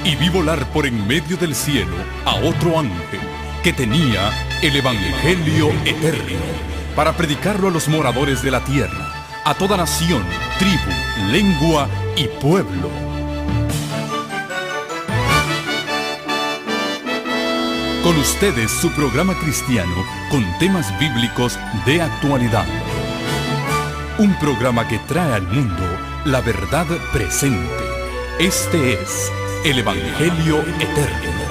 y vi volar por en medio del cielo a otro ángel que tenía el Evangelio eterno para predicarlo a los moradores de la tierra, a toda nación, tribu, lengua y pueblo. Con ustedes su programa cristiano con temas bíblicos de actualidad. Un programa que trae al mundo la verdad presente. Este es el Evangelio Eterno.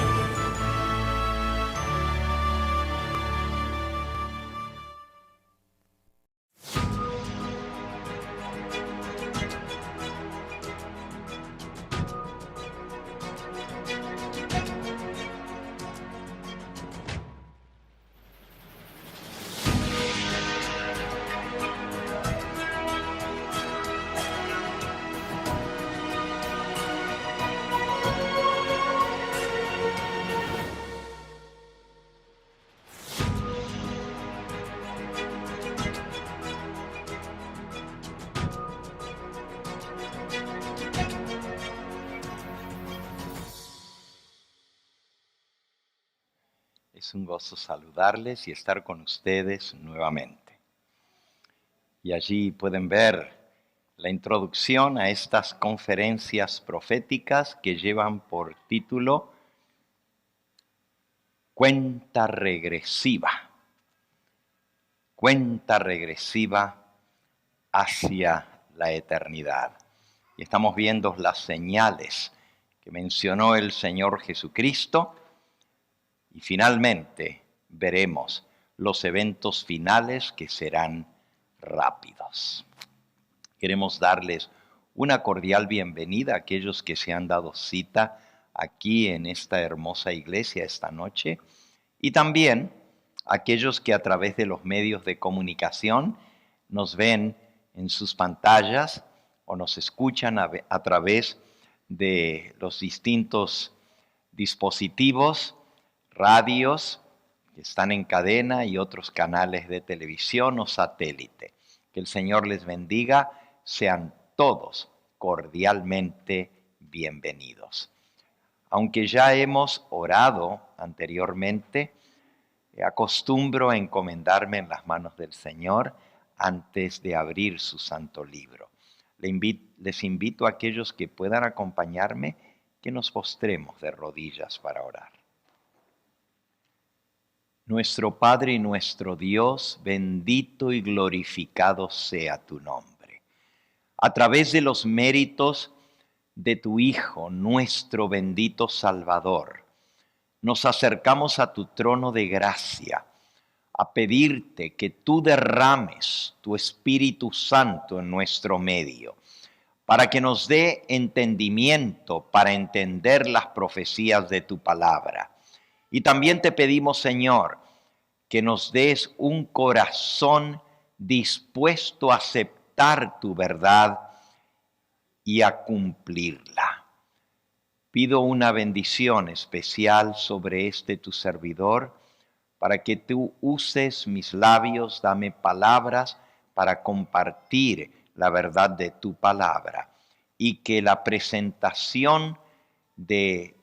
Es un gozo saludarles y estar con ustedes nuevamente. Y allí pueden ver la introducción a estas conferencias proféticas que llevan por título Cuenta regresiva. Cuenta regresiva hacia la eternidad. Y estamos viendo las señales que mencionó el Señor Jesucristo. Y finalmente veremos los eventos finales que serán rápidos. Queremos darles una cordial bienvenida a aquellos que se han dado cita aquí en esta hermosa iglesia esta noche y también a aquellos que a través de los medios de comunicación nos ven en sus pantallas o nos escuchan a través de los distintos dispositivos, radios que están en cadena y otros canales de televisión o satélite. Que el Señor les bendiga, sean todos cordialmente bienvenidos. Aunque ya hemos orado anteriormente, acostumbro a encomendarme en las manos del Señor antes de abrir su santo libro. Les invito a aquellos que puedan acompañarme que nos postremos de rodillas para orar. Nuestro Padre y nuestro Dios, bendito y glorificado sea tu nombre. A través de los méritos de tu Hijo, nuestro bendito Salvador, nos acercamos a tu trono de gracia a pedirte que tú derrames tu Espíritu Santo en nuestro medio, para que nos dé entendimiento para entender las profecías de tu palabra. Y también te pedimos, Señor, que nos des un corazón dispuesto a aceptar tu verdad y a cumplirla. Pido una bendición especial sobre tu servidor, para que tú uses mis labios, dame palabras para compartir la verdad de tu palabra, y que la presentación de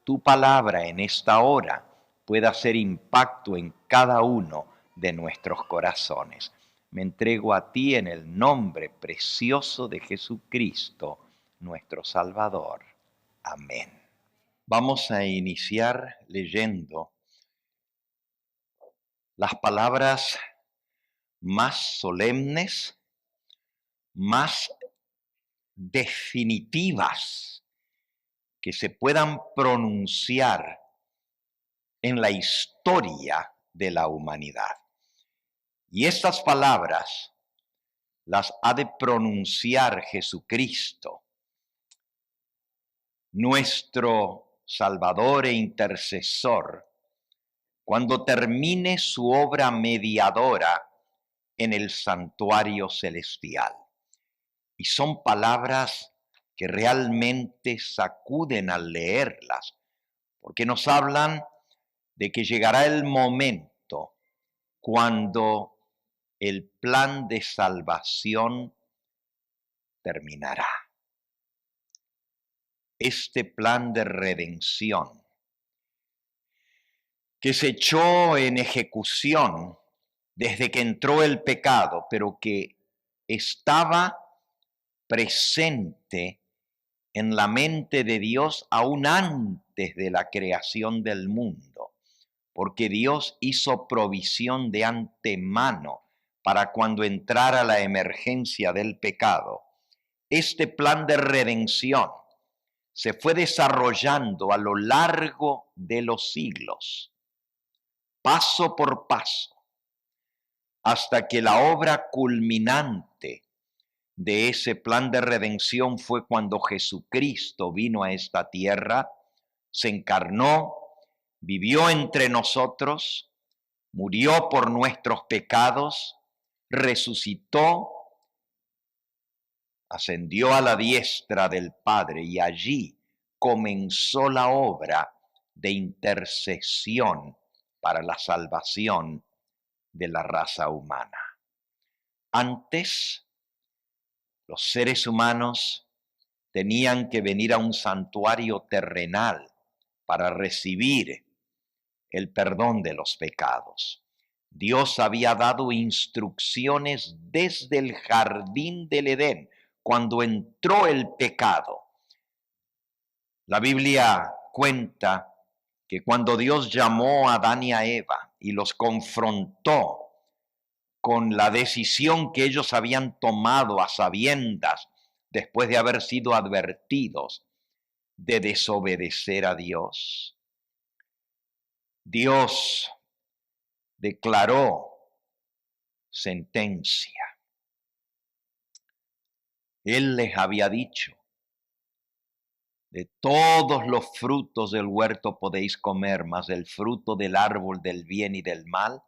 tu palabra en esta hora pueda hacer impacto en cada uno de nuestros corazones. Me entrego a ti en el nombre precioso de Jesucristo, nuestro Salvador. Amén. Vamos a iniciar leyendo las palabras más solemnes, más definitivas que se puedan pronunciar en la historia de la humanidad. Y estas palabras las ha de pronunciar Jesucristo, nuestro Salvador e intercesor, cuando termine su obra mediadora en el santuario celestial. Y son palabras que realmente sacuden al leerlas, porque nos hablan de que llegará el momento cuando el plan de salvación terminará. este plan de redención que se echó en ejecución desde que entró el pecado, pero que estaba presente en la mente de Dios aún antes de la creación del mundo, porque Dios hizo provisión de antemano para cuando entrara la emergencia del pecado. Este plan de redención se fue desarrollando a lo largo de los siglos, paso por paso, hasta que la obra culminante de ese plan de redención fue cuando Jesucristo vino a esta tierra, se encarnó, vivió entre nosotros, murió por nuestros pecados, resucitó, ascendió a la diestra del Padre y allí comenzó la obra de intercesión para la salvación de la raza humana. Antes, los seres humanos tenían que venir a un santuario terrenal para recibir el perdón de los pecados. Dios había dado instrucciones desde el jardín del Edén, cuando entró el pecado. La Biblia cuenta que cuando Dios llamó a Adán y a Eva y los confrontó con la decisión que ellos habían tomado a sabiendas después de haber sido advertidos de desobedecer a Dios, Dios declaró sentencia. Él les había dicho: de todos los frutos del huerto podéis comer, mas del fruto del árbol del bien y del mal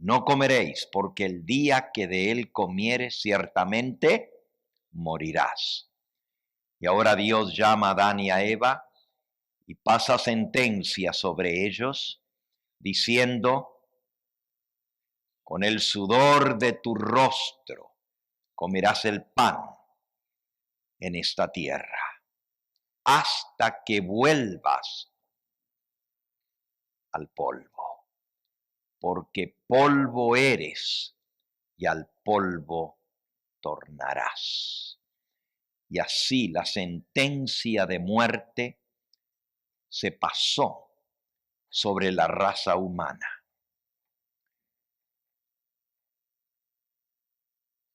no comeréis, porque el día que de él comieres ciertamente morirás. Y ahora Dios llama a Adán y a Eva y pasa sentencia sobre ellos, diciendo: con el sudor de tu rostro comerás el pan en esta tierra, hasta que vuelvas al polvo, porque polvo eres y al polvo tornarás. Y así la sentencia de muerte se pasó sobre la raza humana.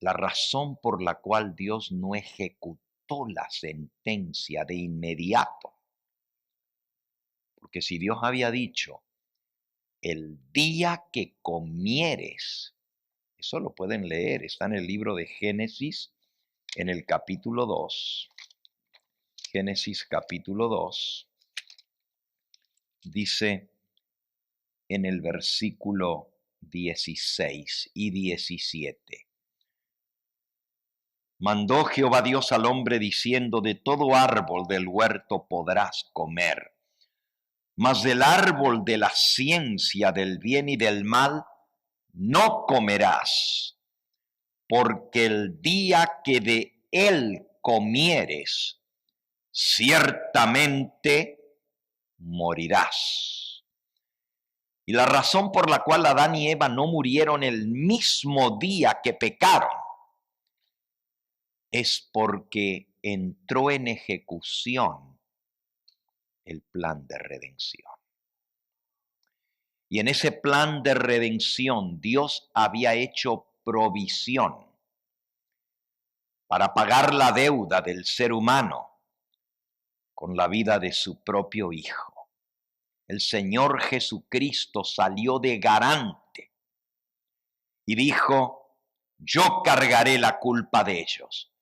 La razón por la cual Dios no ejecutó la sentencia de inmediato, porque si Dios había dicho: el día que comieres, eso lo pueden leer, está en el libro de Génesis, en el capítulo 2, Génesis capítulo 2, dice en el versículo 16 y 17. Mandó Jehová Dios al hombre diciendo: de todo árbol del huerto podrás comer, mas del árbol de la ciencia del bien y del mal no comerás, porque el día que de él comieres, ciertamente morirás. Y la razón por la cual Adán y Eva no murieron el mismo día que pecaron es porque entró en ejecución el plan de redención. Y en ese plan de redención Dios había hecho provisión para pagar la deuda del ser humano con la vida de su propio Hijo. El Señor Jesucristo salió de garante y dijo: yo cargaré la culpa de ellos.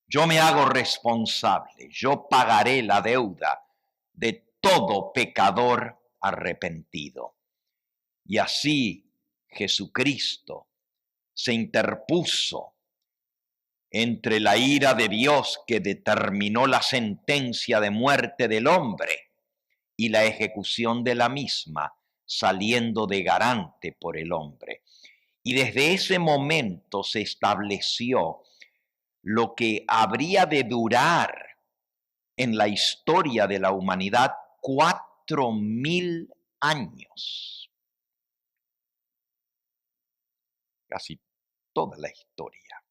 Yo me hago responsable, yo pagaré la deuda de todo pecador arrepentido. Y así Jesucristo se interpuso entre la ira de Dios que determinó la sentencia de muerte del hombre y la ejecución de la misma, saliendo de garante por el hombre. Y desde ese momento se estableció lo que habría de durar en la historia de la humanidad 4.000 años. Casi toda la historia.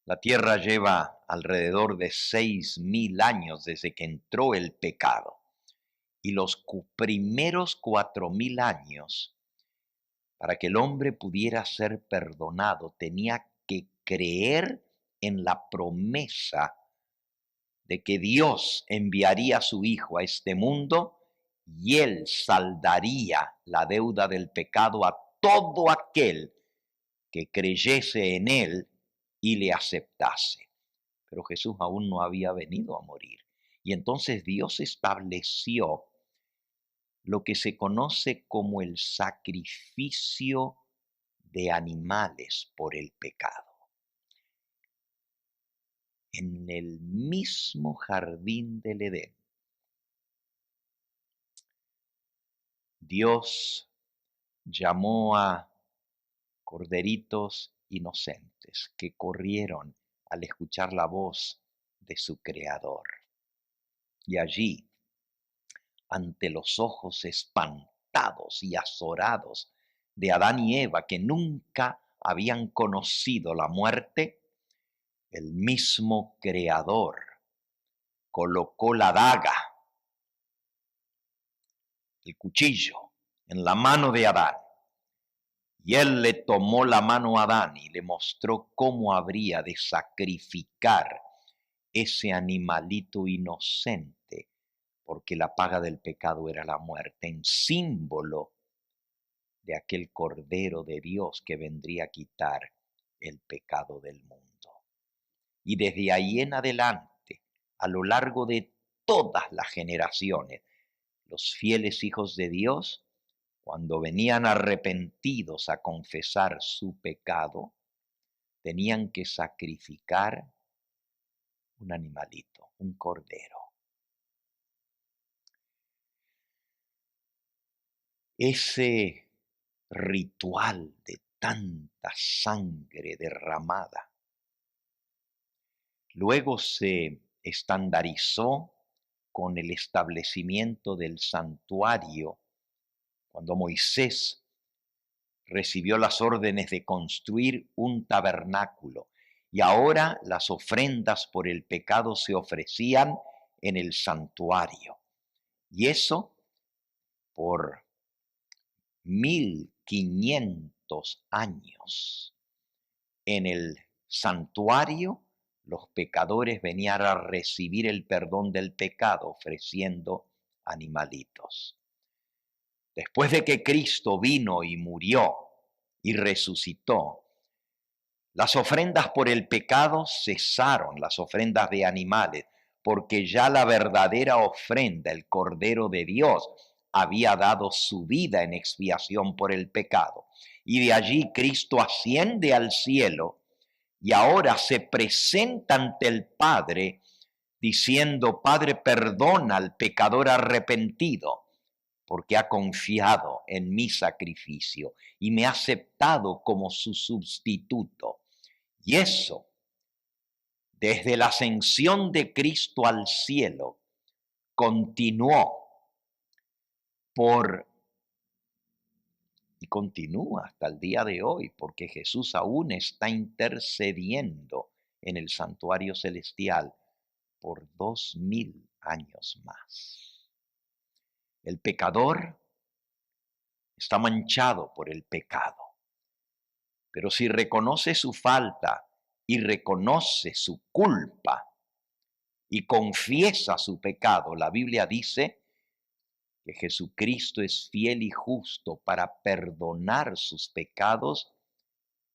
La Tierra lleva alrededor de 6.000 años desde que entró el pecado. Y los primeros 4.000 años, para que el hombre pudiera ser perdonado, tenía que creer en la promesa de que Dios enviaría a su Hijo a este mundo y Él saldaría la deuda del pecado a todo aquel que creyese en Él y le aceptase. Pero Jesús aún no había venido a morir. Y entonces Dios estableció lo que se conoce como el sacrificio de animales por el pecado. En el mismo jardín del Edén, Dios llamó a corderitos inocentes que corrieron al escuchar la voz de su Creador. Y allí, ante los ojos espantados y azorados de Adán y Eva, que nunca habían conocido la muerte, el mismo Creador colocó la daga, el cuchillo, en la mano de Adán. Y él le tomó la mano a Adán y le mostró cómo habría de sacrificar ese animalito inocente, porque la paga del pecado era la muerte, en símbolo de aquel Cordero de Dios que vendría a quitar el pecado del mundo. Y desde ahí en adelante, a lo largo de todas las generaciones, los fieles hijos de Dios, cuando venían arrepentidos a confesar su pecado, tenían que sacrificar un animalito, un cordero. Ese ritual de tanta sangre derramada luego se estandarizó con el establecimiento del santuario cuando Moisés recibió las órdenes de construir un tabernáculo y ahora las ofrendas por el pecado se ofrecían en el santuario. Y eso por 1500 años. En el santuario los pecadores venían a recibir el perdón del pecado ofreciendo animalitos. Después de que Cristo vino y murió y resucitó, las ofrendas por el pecado cesaron, las ofrendas de animales, porque ya la verdadera ofrenda, el Cordero de Dios, había dado su vida en expiación por el pecado. Y de allí Cristo asciende al cielo y ahora se presenta ante el Padre diciendo: Padre, perdona al pecador arrepentido, porque ha confiado en mi sacrificio y me ha aceptado como su sustituto. Y eso, desde la ascensión de Cristo al cielo, continuó y continúa hasta el día de hoy, porque Jesús aún está intercediendo en el santuario celestial por 2000 años más. El pecador está manchado por el pecado, pero si reconoce su falta y reconoce su culpa y confiesa su pecado, la Biblia dice que Jesucristo es fiel y justo para perdonar sus pecados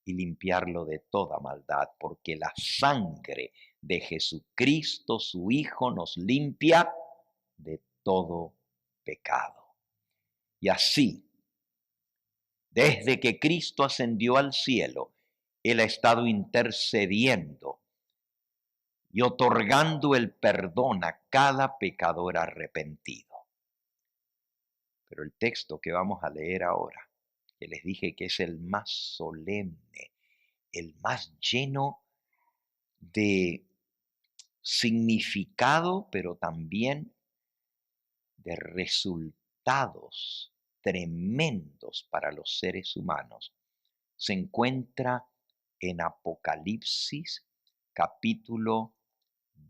y limpiarlo de toda maldad, porque la sangre de Jesucristo, su Hijo, nos limpia de todo pecado. Y así, desde que Cristo ascendió al cielo, Él ha estado intercediendo y otorgando el perdón a cada pecador arrepentido. Pero el texto que vamos a leer ahora, que les dije que es el más solemne, el más lleno de significado, pero también de resultados tremendos para los seres humanos, se encuentra en Apocalipsis capítulo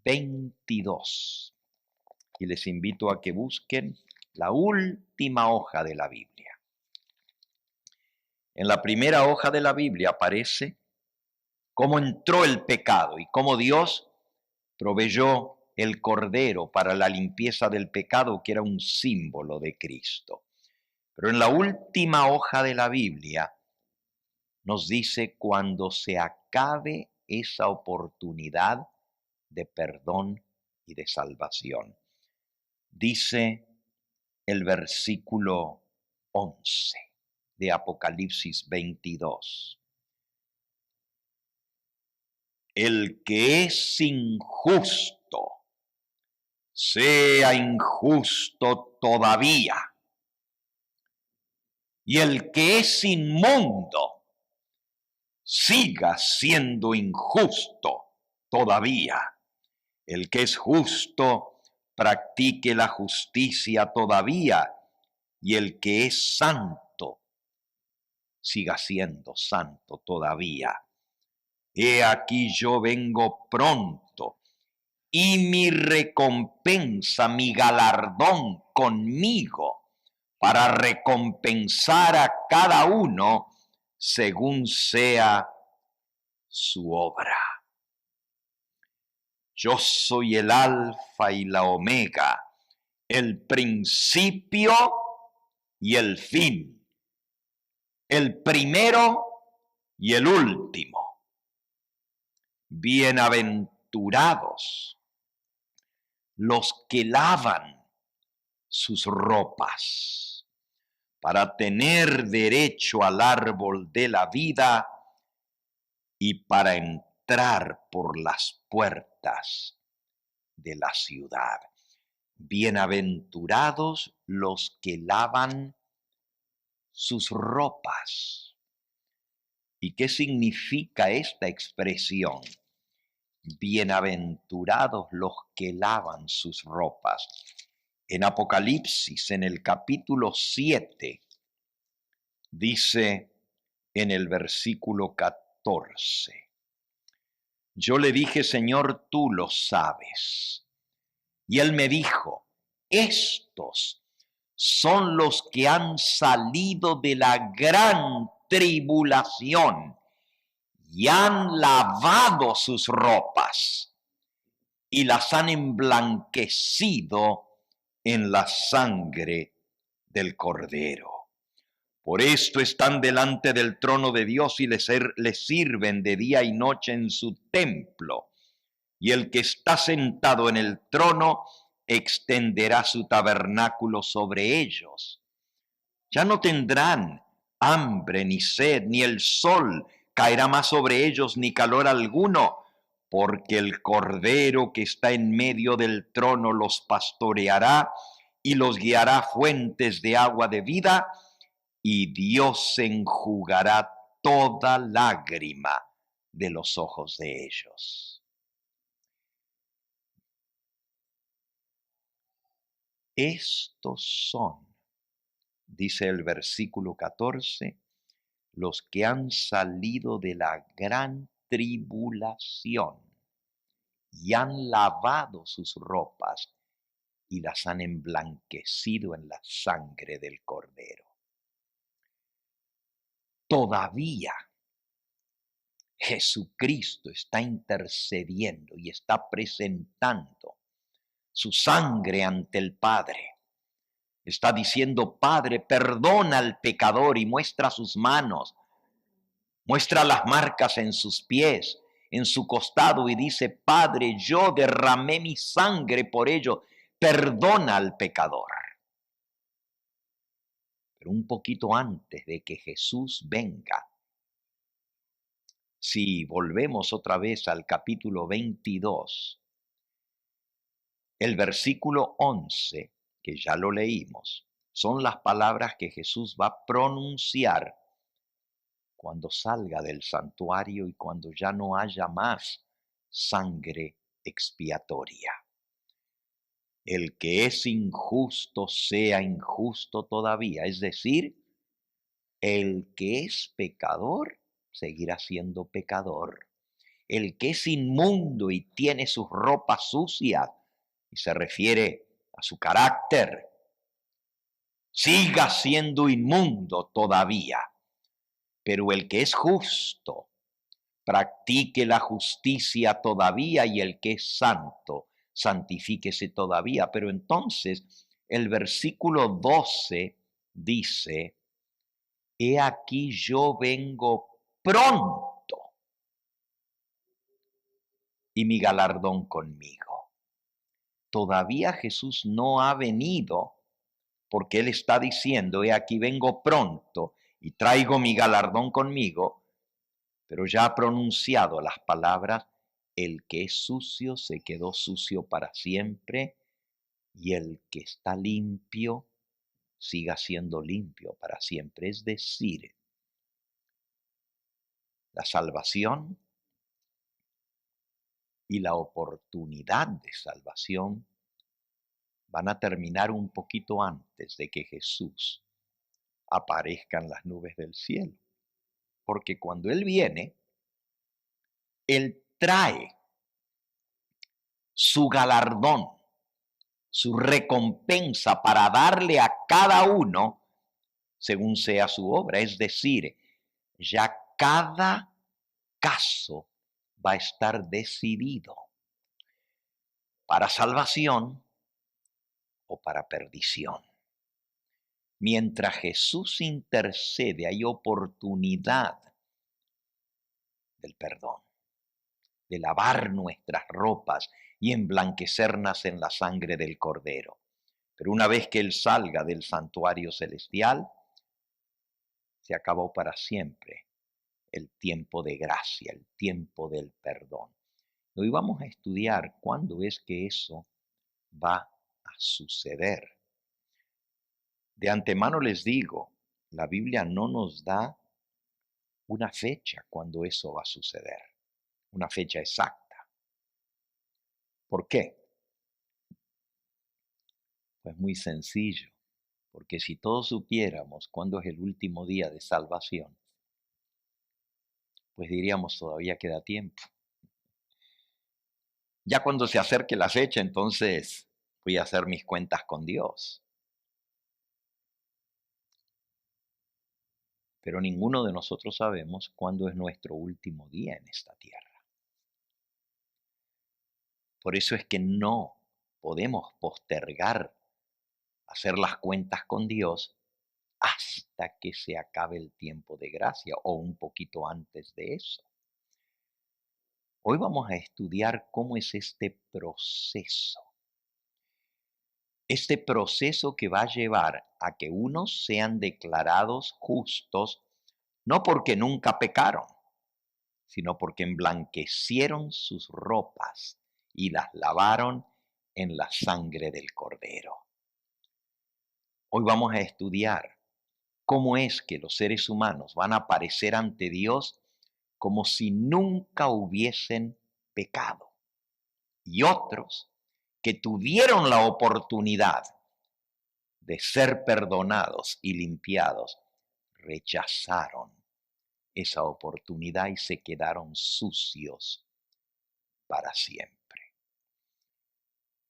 22. Y les invito a que busquen la última hoja de la Biblia. En la primera hoja de la Biblia aparece cómo entró el pecado y cómo Dios proveyó el cordero para la limpieza del pecado, que era un símbolo de Cristo. Pero en la última hoja de la Biblia nos dice cuando se acabe esa oportunidad de perdón y de salvación. Dice el versículo 11 de Apocalipsis 22. El que es injusto, sea injusto todavía. Y el que es inmundo, siga siendo injusto todavía. El que es justo, practique la justicia todavía. Y el que es santo, siga siendo santo todavía. He aquí yo vengo pronto, y mi recompensa, mi galardón conmigo, para recompensar a cada uno según sea su obra. Yo soy el Alfa y la Omega, el principio y el fin, el primero y el último. Bienaventurados los que lavan sus ropas para tener derecho al árbol de la vida y para entrar por las puertas de la ciudad. Bienaventurados los que lavan sus ropas. ¿Y qué significa esta expresión? Bienaventurados los que lavan sus ropas. En Apocalipsis, en el capítulo 7, dice en el versículo 14, yo le dije, Señor, tú lo sabes. Y él me dijo, estos son los que han salido de la gran tribulación y han lavado sus ropas y las han emblanquecido en la sangre del Cordero. Por esto están delante del trono de Dios y les sirven de día y noche en su templo. Y el que está sentado en el trono extenderá su tabernáculo sobre ellos. Ya no tendrán hambre ni sed, ni el sol caerá más sobre ellos, ni calor alguno, porque el Cordero que está en medio del trono los pastoreará y los guiará a fuentes de agua de vida, y Dios enjugará toda lágrima de los ojos de ellos. Estos son, dice el versículo 14, los que han salido de la gran tribulación y han lavado sus ropas y las han emblanquecido en la sangre del Cordero. Todavía Jesucristo está intercediendo y está presentando su sangre ante el Padre. Está diciendo, Padre, perdona al pecador, y muestra sus manos, muestra las marcas en sus pies, en su costado, y dice, Padre, yo derramé mi sangre por ello, perdona al pecador. Pero un poquito antes de que Jesús venga, si volvemos otra vez al capítulo 22, el versículo 11, que ya lo leímos, son las palabras que Jesús va a pronunciar cuando salga del santuario y cuando ya no haya más sangre expiatoria. El que es injusto sea injusto todavía, es decir, el que es pecador seguirá siendo pecador. El que es inmundo y tiene sus ropas sucias, y se refiere a su carácter, siga siendo inmundo todavía. Pero el que es justo, practique la justicia todavía, y el que es santo, santifíquese todavía. Pero entonces el versículo 12 dice: he aquí yo vengo pronto y mi galardón conmigo. Todavía Jesús no ha venido, porque Él está diciendo: he aquí vengo pronto y traigo mi galardón conmigo, pero ya ha pronunciado las palabras: el que es sucio se quedó sucio para siempre, y el que está limpio siga siendo limpio para siempre. Es decir, la salvación y la oportunidad de salvación van a terminar un poquito antes de que Jesús aparezca en las nubes del cielo. Porque cuando Él viene, Él trae su galardón, su recompensa para darle a cada uno según sea su obra. Es decir, ya cada caso va a estar decidido para salvación o para perdición. Mientras Jesús intercede, hay oportunidad del perdón, de lavar nuestras ropas y emblanquecernos en la sangre del Cordero. Pero una vez que Él salga del santuario celestial, se acabó para siempre el tiempo de gracia, el tiempo del perdón. Hoy vamos a estudiar cuándo es que eso va a suceder. De antemano les digo, la Biblia no nos da una fecha cuando eso va a suceder, una fecha exacta. ¿Por qué? Pues muy sencillo, porque si todos supiéramos cuándo es el último día de salvación, pues diríamos: todavía queda tiempo. Ya cuando se acerque la fecha, entonces voy a hacer mis cuentas con Dios. Pero ninguno de nosotros sabemos cuándo es nuestro último día en esta tierra. Por eso es que no podemos postergar hacer las cuentas con Dios hasta que se acabe el tiempo de gracia o un poquito antes de eso. Hoy vamos a estudiar cómo es este proceso. Este proceso que va a llevar a que unos sean declarados justos, no porque nunca pecaron, sino porque emblanquecieron sus ropas y las lavaron en la sangre del Cordero. Hoy vamos a estudiar cómo es que los seres humanos van a aparecer ante Dios como si nunca hubiesen pecado, y otros que tuvieron la oportunidad de ser perdonados y limpiados, rechazaron esa oportunidad y se quedaron sucios para siempre.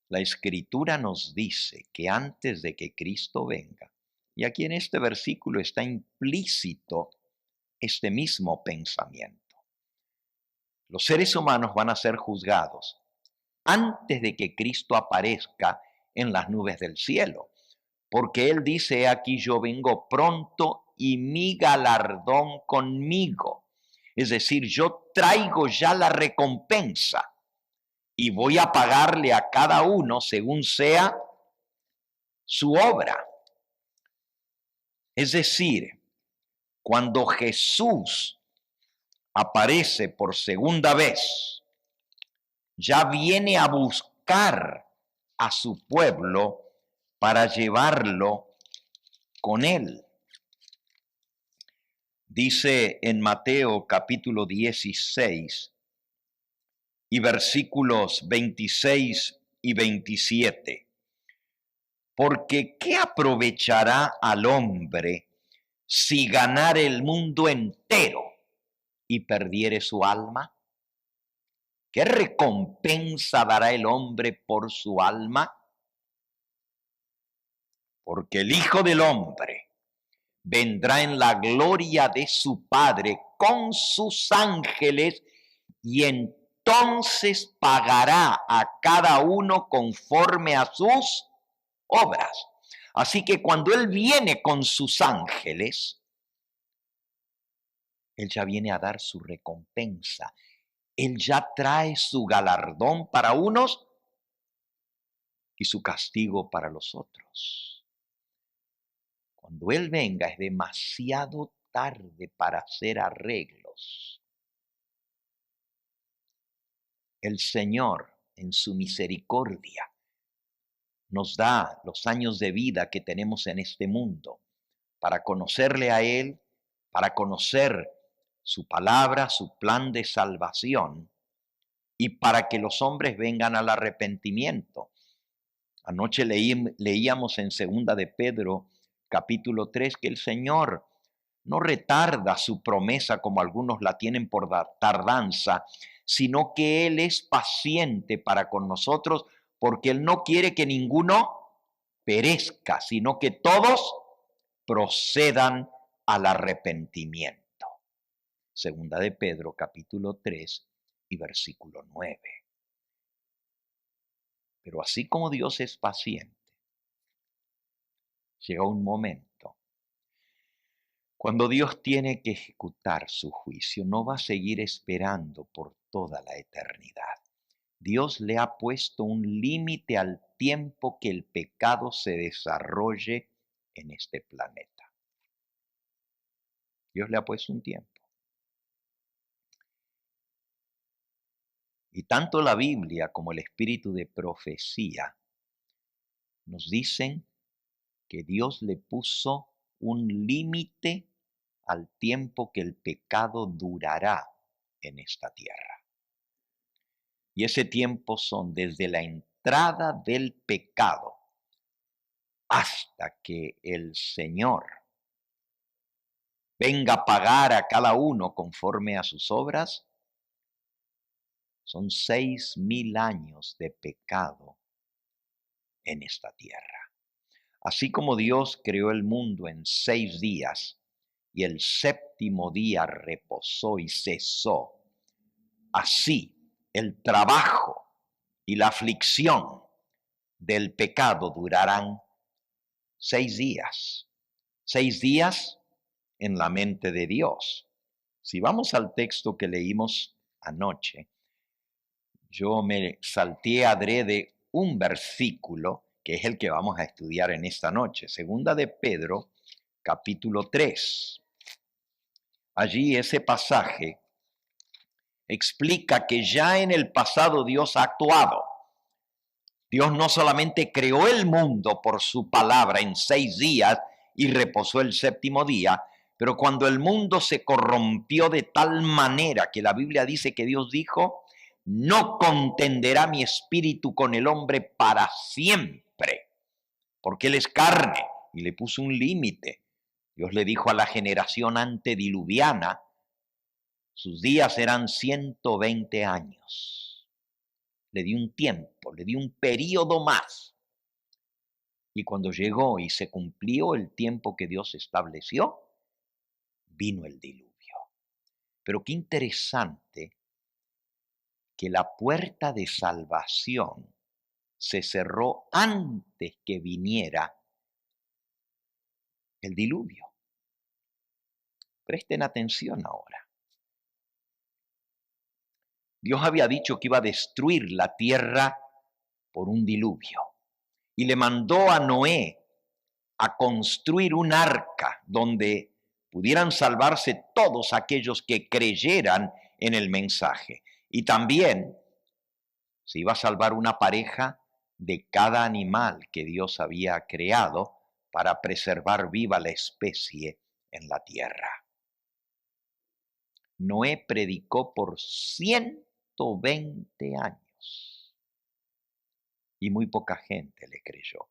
La Escritura nos dice que antes de que Cristo venga, y aquí en este versículo está implícito este mismo pensamiento, los seres humanos van a ser juzgados antes de que Cristo aparezca en las nubes del cielo, porque Él dice: he aquí yo vengo pronto y mi galardón conmigo. Es decir, yo traigo ya la recompensa y voy a pagarle a cada uno según sea su obra. Es decir, cuando Jesús aparece por segunda vez, ya viene a buscar a su pueblo para llevarlo con Él. Dice en Mateo capítulo 16 y versículos 26 y 27. Porque ¿qué aprovechará al hombre si ganare el mundo entero y perdiere su alma? ¿Qué recompensa dará el hombre por su alma? Porque el Hijo del Hombre vendrá en la gloria de su Padre con sus ángeles y entonces pagará a cada uno conforme a sus obras. Así que cuando Él viene con sus ángeles, Él ya viene a dar su recompensa. Él ya trae su galardón para unos y su castigo para los otros. Cuando Él venga es demasiado tarde para hacer arreglos. El Señor, en su misericordia, nos da los años de vida que tenemos en este mundo para conocerle a Él, para conocer su palabra, su plan de salvación y para que los hombres vengan al arrepentimiento. Anoche leíamos en 2 de Pedro, capítulo 3, que el Señor no retarda su promesa como algunos la tienen por tardanza, sino que Él es paciente para con nosotros porque Él no quiere que ninguno perezca, sino que todos procedan al arrepentimiento. 2 de Pedro, capítulo 3 y versículo 9. Pero así como Dios es paciente, llega un momento cuando Dios tiene que ejecutar su juicio. No va a seguir esperando por toda la eternidad. Dios le ha puesto un límite al tiempo que el pecado se desarrolle en este planeta. Dios le ha puesto un tiempo. Y tanto la Biblia como el espíritu de profecía nos dicen que Dios le puso un límite al tiempo que el pecado durará en esta tierra. Y ese tiempo son desde la entrada del pecado hasta que el Señor venga a pagar a cada uno conforme a sus obras. Son 6,000 años de pecado en esta tierra. Así como Dios creó el mundo en 6 días y el séptimo día reposó y cesó, así el trabajo y la aflicción del pecado durarán 6 días. 6 días en la mente de Dios. Si vamos al texto que leímos anoche, yo me salté adrede un versículo que es el que vamos a estudiar en esta noche. 2 de Pedro, capítulo 3. Allí ese pasaje explica que ya en el pasado Dios ha actuado. Dios no solamente creó el mundo por su palabra en 6 días y reposó el séptimo día, pero cuando el mundo se corrompió de tal manera que la Biblia dice que Dios dijo: no contenderá mi espíritu con el hombre para siempre, porque él es carne, y le puso un límite. Dios le dijo a la generación antediluviana, sus días eran 120 años. Le dio un tiempo, le dio un periodo más. Y cuando llegó y se cumplió el tiempo que Dios estableció, vino el diluvio. Pero qué interesante que la puerta de salvación se cerró antes que viniera el diluvio. Presten atención ahora. Dios había dicho que iba a destruir la tierra por un diluvio y le mandó a Noé a construir un arca donde pudieran salvarse todos aquellos que creyeran en el mensaje. Y también se iba a salvar una pareja de cada animal que Dios había creado para preservar viva la especie en la tierra. Noé predicó por 100 120 años. Y muy poca gente le creyó.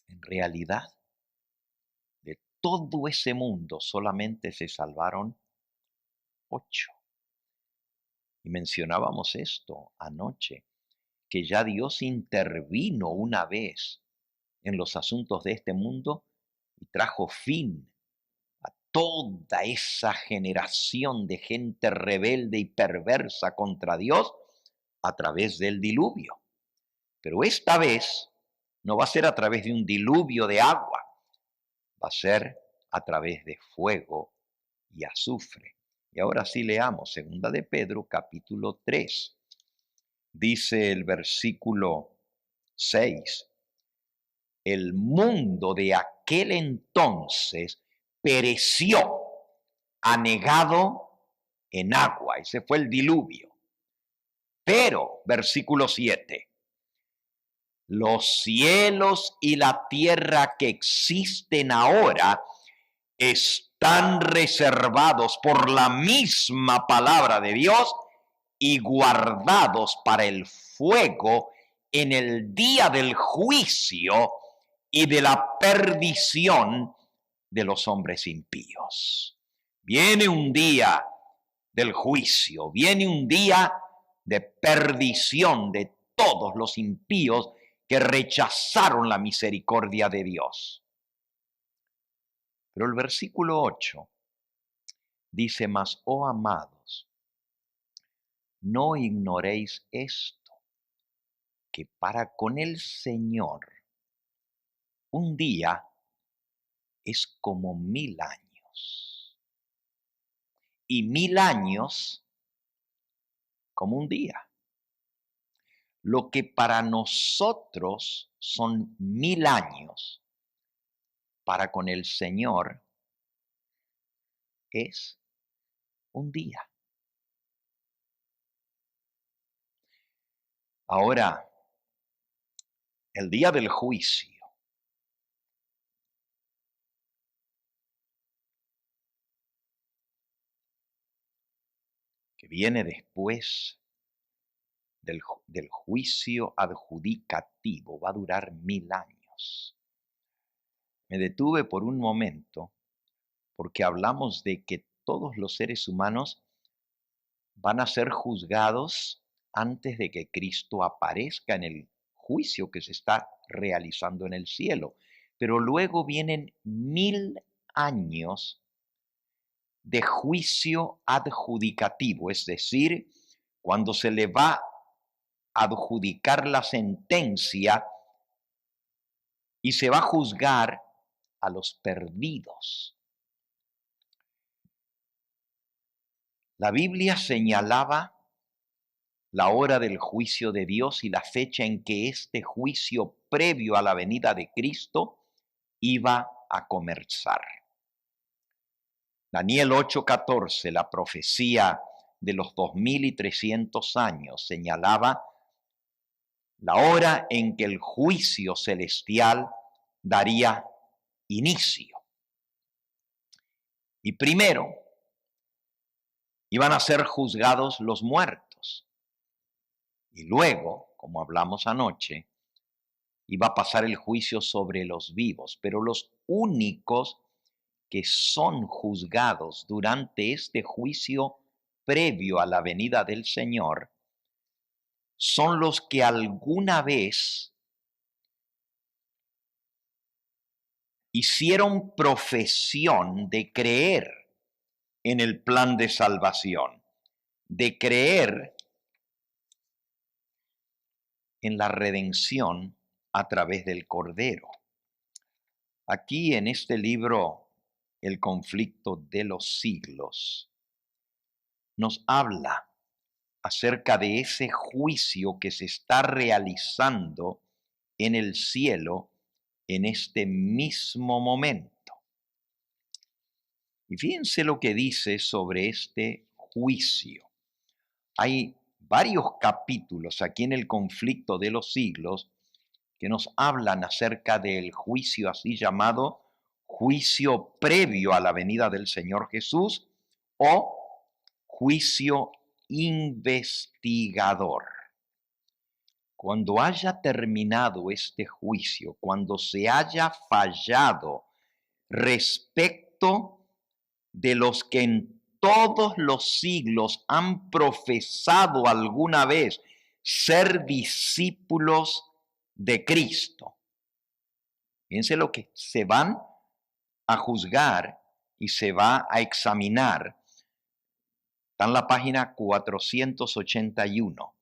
En realidad, de todo ese mundo solamente se salvaron 8. Y mencionábamos esto anoche, que ya Dios intervino una vez en los asuntos de este mundo y trajo fin a toda esa generación de gente rebelde y perversa contra Dios a través del diluvio. Pero esta vez no va a ser a través de un diluvio de agua, va a ser a través de fuego y azufre. Y ahora sí leamos 2 de Pedro capítulo 3. Dice el versículo 6, el mundo de aquel entonces pereció anegado en agua. Ese fue el diluvio. Pero, versículo 7, los cielos y la tierra que existen ahora están reservados por la misma palabra de Dios y guardados para el fuego en el día del juicio y de la perdición de los hombres impíos. Viene un día del juicio, viene un día de perdición de todos los impíos que rechazaron la misericordia de Dios. Pero el versículo 8 dice: mas, oh amados, no ignoréis esto, que para con el Señor un día es como 1000 años, y 1000 años como un día. Lo que para nosotros son 1000 años, para con el Señor es un día. Ahora, el día del juicio que viene después del juicio adjudicativo va a durar 1000 años. Me detuve por un momento porque hablamos de que todos los seres humanos van a ser juzgados antes de que Cristo aparezca en el juicio que se está realizando en el cielo. Pero luego vienen 1000 años de juicio adjudicativo, es decir, cuando se le va a adjudicar la sentencia y se va a juzgar a los perdidos. La Biblia señalaba la hora del juicio de Dios y la fecha en que este juicio previo a la venida de Cristo iba a comenzar. Daniel 8:14, la profecía de los 2300 años, señalaba la hora en que el juicio celestial daría inicio. Y primero iban a ser juzgados los muertos. Y luego, como hablamos anoche, iba a pasar el juicio sobre los vivos. Pero los únicos que son juzgados durante este juicio previo a la venida del Señor son los que alguna vez hicieron profesión de creer en el plan de salvación, de creer en la redención a través del Cordero. Aquí en este libro, El conflicto de los siglos, nos habla acerca de ese juicio que se está realizando en el cielo en este mismo momento. Y fíjense lo que dice sobre este juicio. Hay varios capítulos aquí en el conflicto de los siglos que nos hablan acerca del juicio así llamado juicio previo a la venida del Señor Jesús o juicio investigador. Cuando haya terminado este juicio, cuando se haya fallado respecto de los que en todos los siglos han profesado alguna vez ser discípulos de Cristo. Fíjense lo que se van a juzgar y se va a examinar. Está en la página 481.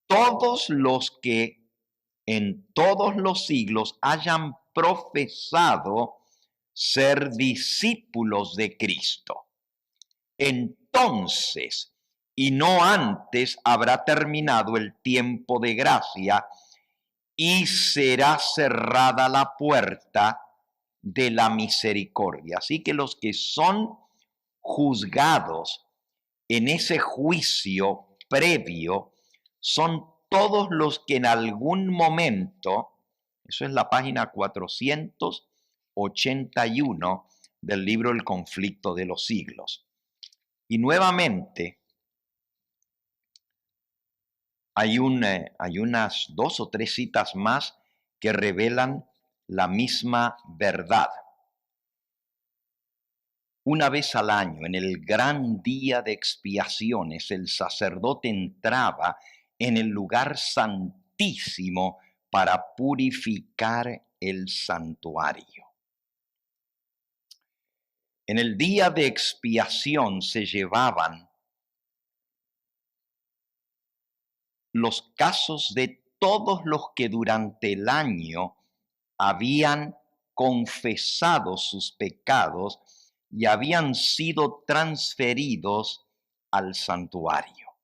Todos los que en todos los siglos hayan profesado ser discípulos de Cristo. Entonces, y no antes, habrá terminado el tiempo de gracia y será cerrada la puerta de la misericordia. Así que los que son juzgados en ese juicio previo son todos los que en algún momento, eso es la página 481 del libro El conflicto de los siglos. Y nuevamente, hay unas 2 o 3 citas más que revelan la misma verdad. Una vez al año, en el gran día de expiaciones, el sacerdote entraba en el lugar santísimo para purificar el santuario. En el día de expiación se llevaban los casos de todos los que durante el año habían confesado sus pecados y habían sido transferidos al santuario.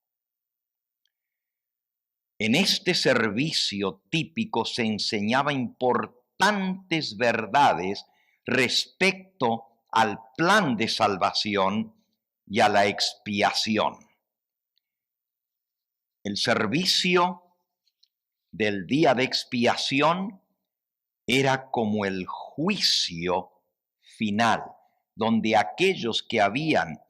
En este servicio típico se enseñaba importantes verdades respecto al plan de salvación y a la expiación. El servicio del día de expiación era como el juicio final, donde aquellos que habían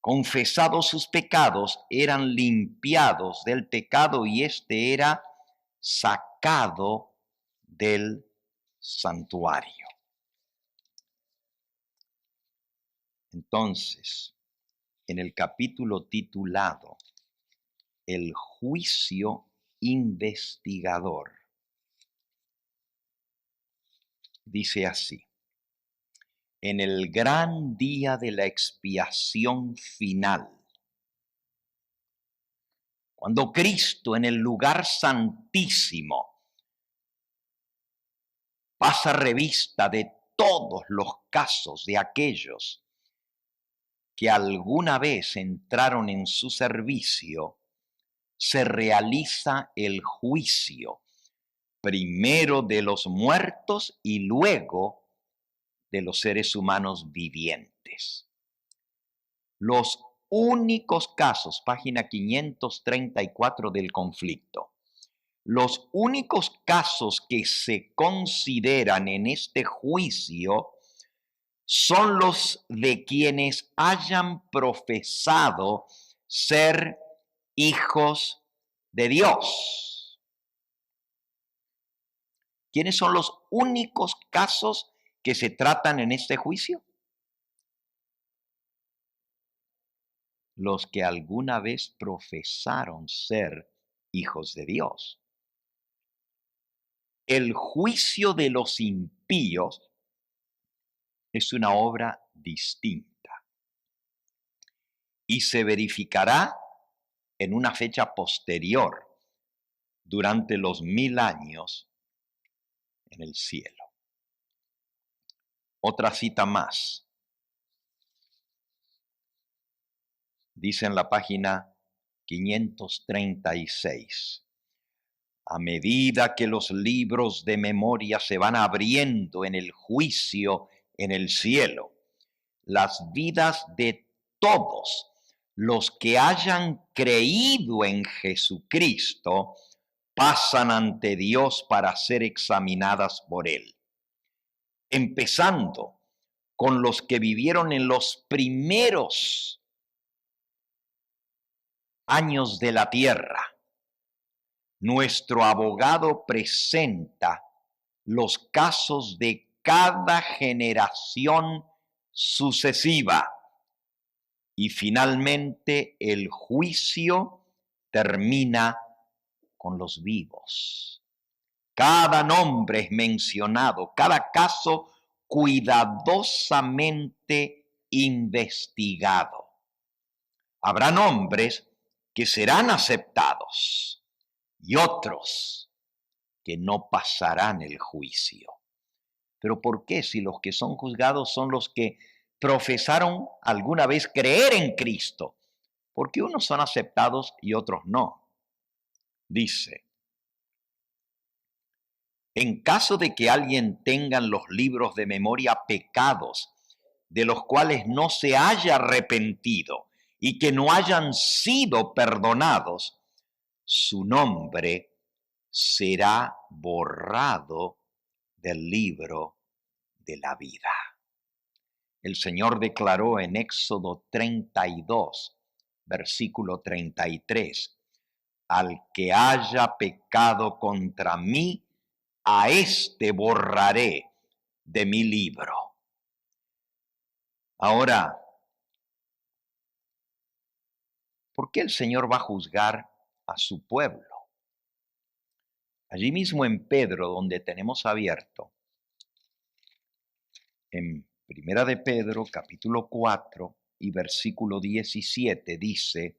confesado sus pecados eran limpiados del pecado y éste era sacado del santuario. Entonces, en el capítulo titulado El juicio investigador, dice así: en el gran día de la expiación final, cuando Cristo en el lugar santísimo pasa revista de todos los casos de aquellos que alguna vez entraron en su servicio, se realiza el juicio, primero de los muertos y luego de los seres humanos vivientes. Los únicos casos, página 534 del conflicto, los únicos casos que se consideran en este juicio son los de quienes hayan profesado ser hijos de Dios. ¿Quiénes son los únicos casos que se tratan en este juicio? Los que alguna vez profesaron ser hijos de Dios. El juicio de los impíos es una obra distinta y se verificará en una fecha posterior, durante los 1000 años en el cielo. Otra cita más. Dice en la página 536. A medida que los libros de memoria se van abriendo en el juicio en el cielo, las vidas de todos los que hayan creído en Jesucristo pasan ante Dios para ser examinadas por Él. Empezando con los que vivieron en los primeros años de la tierra, nuestro abogado presenta los casos de cada generación sucesiva y finalmente el juicio termina con los vivos. Cada nombre es mencionado, cada caso cuidadosamente investigado. Habrá nombres que serán aceptados y otros que no pasarán el juicio. ¿Pero por qué si los que son juzgados son los que profesaron alguna vez creer en Cristo? Porque unos son aceptados y otros no. Dice, en caso de que alguien tenga en los libros de memoria pecados de los cuales no se haya arrepentido y que no hayan sido perdonados, su nombre será borrado del libro de la vida. El Señor declaró en Éxodo 32, versículo 33, al que haya pecado contra mí, a éste borraré de mi libro. Ahora, ¿por qué el Señor va a juzgar a su pueblo? Allí mismo en Pedro, donde tenemos abierto, en Primera de Pedro, capítulo 4 y versículo 17, dice,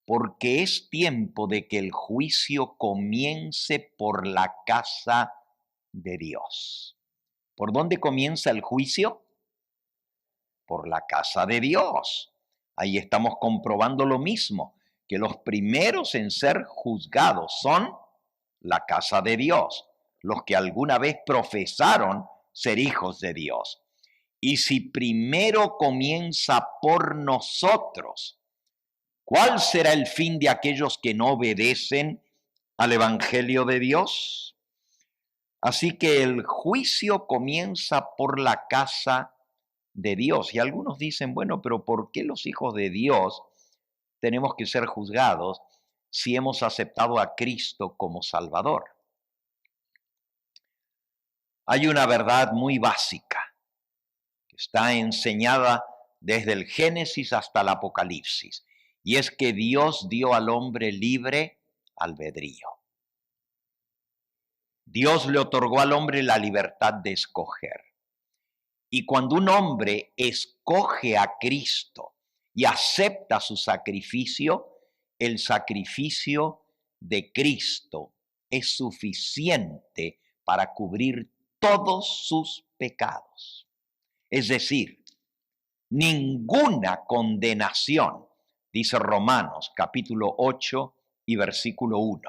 porque es tiempo de que el juicio comience por la casa de Dios. ¿Por dónde comienza el juicio? Por la casa de Dios. Ahí estamos comprobando lo mismo, que los primeros en ser juzgados son la casa de Dios, los que alguna vez profesaron ser hijos de Dios. Y si primero comienza por nosotros, ¿cuál será el fin de aquellos que no obedecen al Evangelio de Dios? Así que el juicio comienza por la casa de Dios. Y algunos dicen, bueno, pero ¿por qué los hijos de Dios tenemos que ser juzgados si hemos aceptado a Cristo como Salvador? Hay una verdad muy básica que está enseñada desde el Génesis hasta el Apocalipsis, y es que Dios dio al hombre libre albedrío. Dios le otorgó al hombre la libertad de escoger. Y cuando un hombre escoge a Cristo y acepta su sacrificio, el sacrificio de Cristo es suficiente para cubrir todos sus pecados. Es decir, ninguna condenación, dice Romanos capítulo 8 y versículo 1,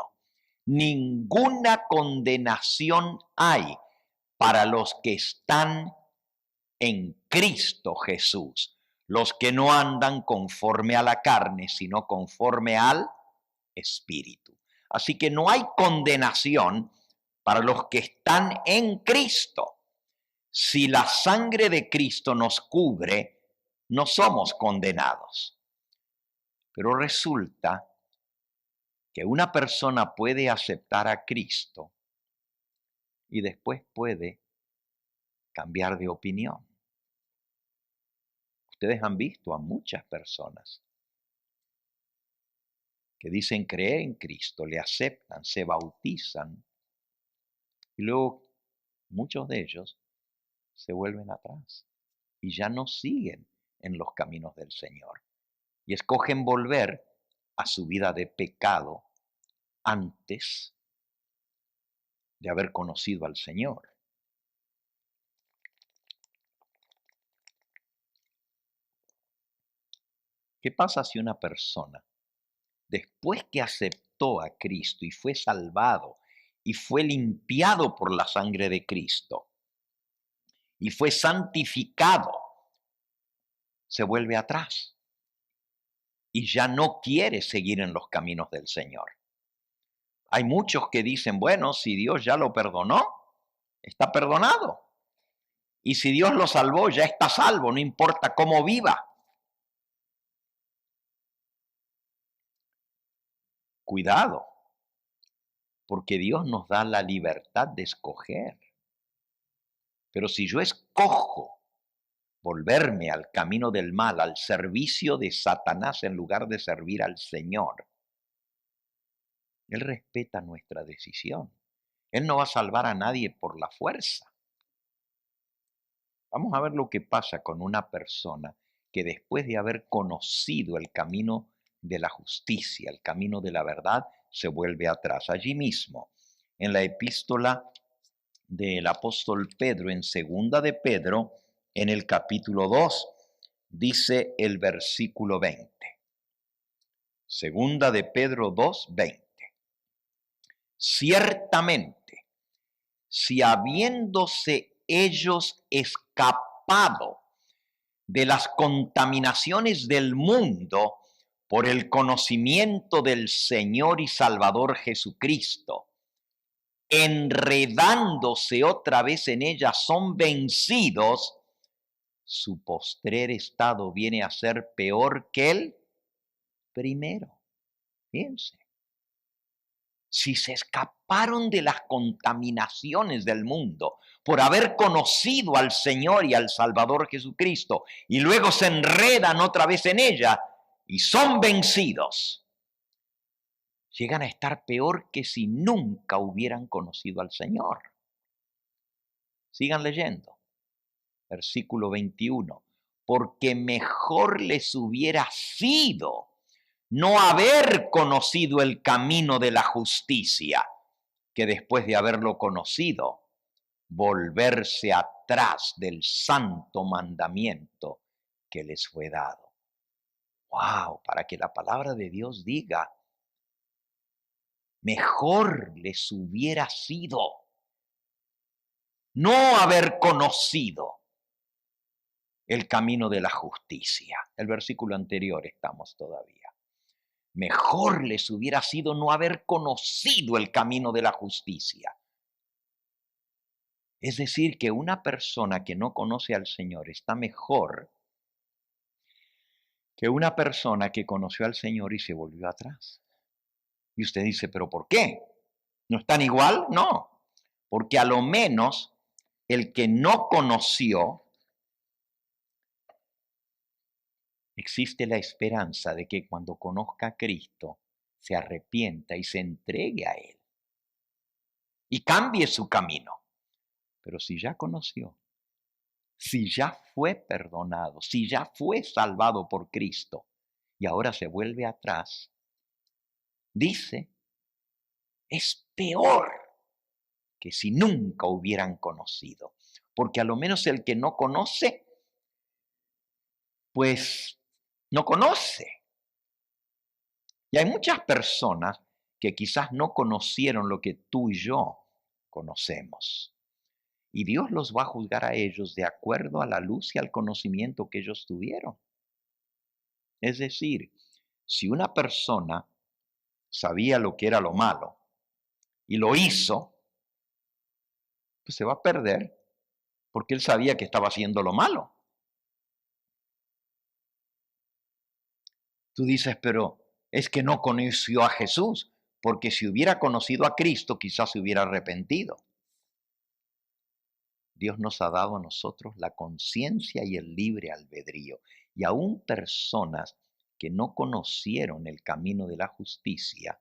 ninguna condenación hay para los que están en Cristo Jesús, los que no andan conforme a la carne, sino conforme al Espíritu. Así que no hay condenación para los que están en Cristo. Si la sangre de Cristo nos cubre, no somos condenados. Pero resulta que una persona puede aceptar a Cristo y después puede cambiar de opinión. Ustedes han visto a muchas personas que dicen creer en Cristo, le aceptan, se bautizan y luego muchos de ellos se vuelven atrás y ya no siguen en los caminos del Señor y escogen volver a su vida de pecado antes de haber conocido al Señor. ¿Qué pasa si una persona, después que aceptó a Cristo y fue salvado y fue limpiado por la sangre de Cristo y fue santificado, se vuelve atrás y ya no quiere seguir en los caminos del Señor? Hay muchos que dicen, bueno, si Dios ya lo perdonó, está perdonado. Y si Dios lo salvó, ya está salvo, no importa cómo viva. Cuidado, porque Dios nos da la libertad de escoger. Pero si yo escojo volverme al camino del mal, al servicio de Satanás en lugar de servir al Señor, Él respeta nuestra decisión. Él no va a salvar a nadie por la fuerza. Vamos a ver lo que pasa con una persona que después de haber conocido el camino de la justicia, el camino de la verdad, se vuelve atrás. Allí mismo, en la epístola del apóstol Pedro, en segunda de Pedro, en el capítulo 2, dice el versículo 20. Segunda de Pedro 2, 20. Ciertamente, si habiéndose ellos escapado de las contaminaciones del mundo por el conocimiento del Señor y Salvador Jesucristo, enredándose otra vez en ellas, son vencidos, su postrer estado viene a ser peor que el primero. Fíjense. Si se escaparon de las contaminaciones del mundo por haber conocido al Señor y al Salvador Jesucristo y luego se enredan otra vez en ella y son vencidos, llegan a estar peor que si nunca hubieran conocido al Señor. Sigan leyendo. Versículo 21. Porque mejor les hubiera sido no haber conocido el camino de la justicia, que después de haberlo conocido, volverse atrás del santo mandamiento que les fue dado. ¡Wow! Para que la palabra de Dios diga, mejor les hubiera sido no haber conocido el camino de la justicia. El versículo anterior estamos todavía. Mejor les hubiera sido no haber conocido el camino de la justicia. Es decir, que una persona que no conoce al Señor está mejor que una persona que conoció al Señor y se volvió atrás. Y usted dice, ¿pero por qué? ¿No están igual? No, porque a lo menos el que no conoció, existe la esperanza de que cuando conozca a Cristo se arrepienta y se entregue a Él y cambie su camino. Pero si ya conoció, si ya fue perdonado, si ya fue salvado por Cristo y ahora se vuelve atrás, dice, es peor que si nunca hubieran conocido. Porque a lo menos el que no conoce, pues no conoce. Y hay muchas personas que quizás no conocieron lo que tú y yo conocemos. Y Dios los va a juzgar a ellos de acuerdo a la luz y al conocimiento que ellos tuvieron. Es decir, si una persona sabía lo que era lo malo y lo hizo, pues se va a perder porque él sabía que estaba haciendo lo malo. Tú dices, pero es que no conoció a Jesús, porque si hubiera conocido a Cristo, quizás se hubiera arrepentido. Dios nos ha dado a nosotros la conciencia y el libre albedrío. Y aún personas que no conocieron el camino de la justicia,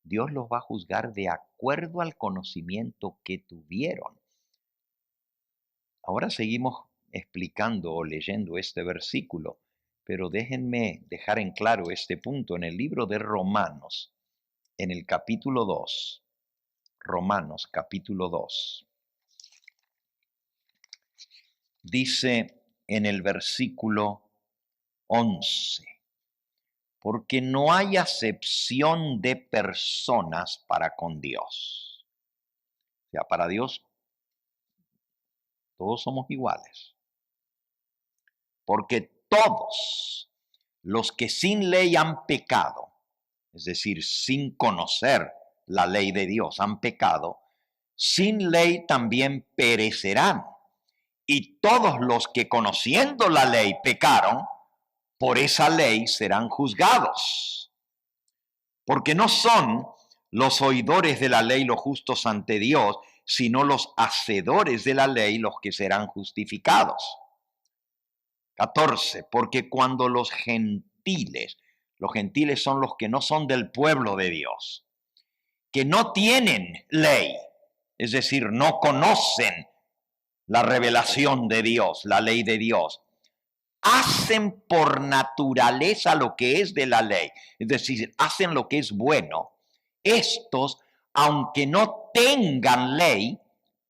Dios los va a juzgar de acuerdo al conocimiento que tuvieron. Ahora seguimos explicando o leyendo este versículo, pero déjenme dejar en claro este punto en el libro de Romanos, en el capítulo 2. Romanos, capítulo 2. Dice en el versículo 11, porque no hay acepción de personas para con Dios. O sea, para Dios todos somos iguales. Porque todos los que sin ley han pecado, es decir, sin conocer la ley de Dios, han pecado, sin ley también perecerán. Y todos los que conociendo la ley pecaron, por esa ley serán juzgados. Porque no son los oidores de la ley los justos ante Dios, sino los hacedores de la ley los que serán justificados. 14. Porque cuando los gentiles son los que no son del pueblo de Dios, que no tienen ley, es decir, no conocen la revelación de Dios, la ley de Dios, hacen por naturaleza lo que es de la ley, es decir, hacen lo que es bueno. Estos, aunque no tengan ley,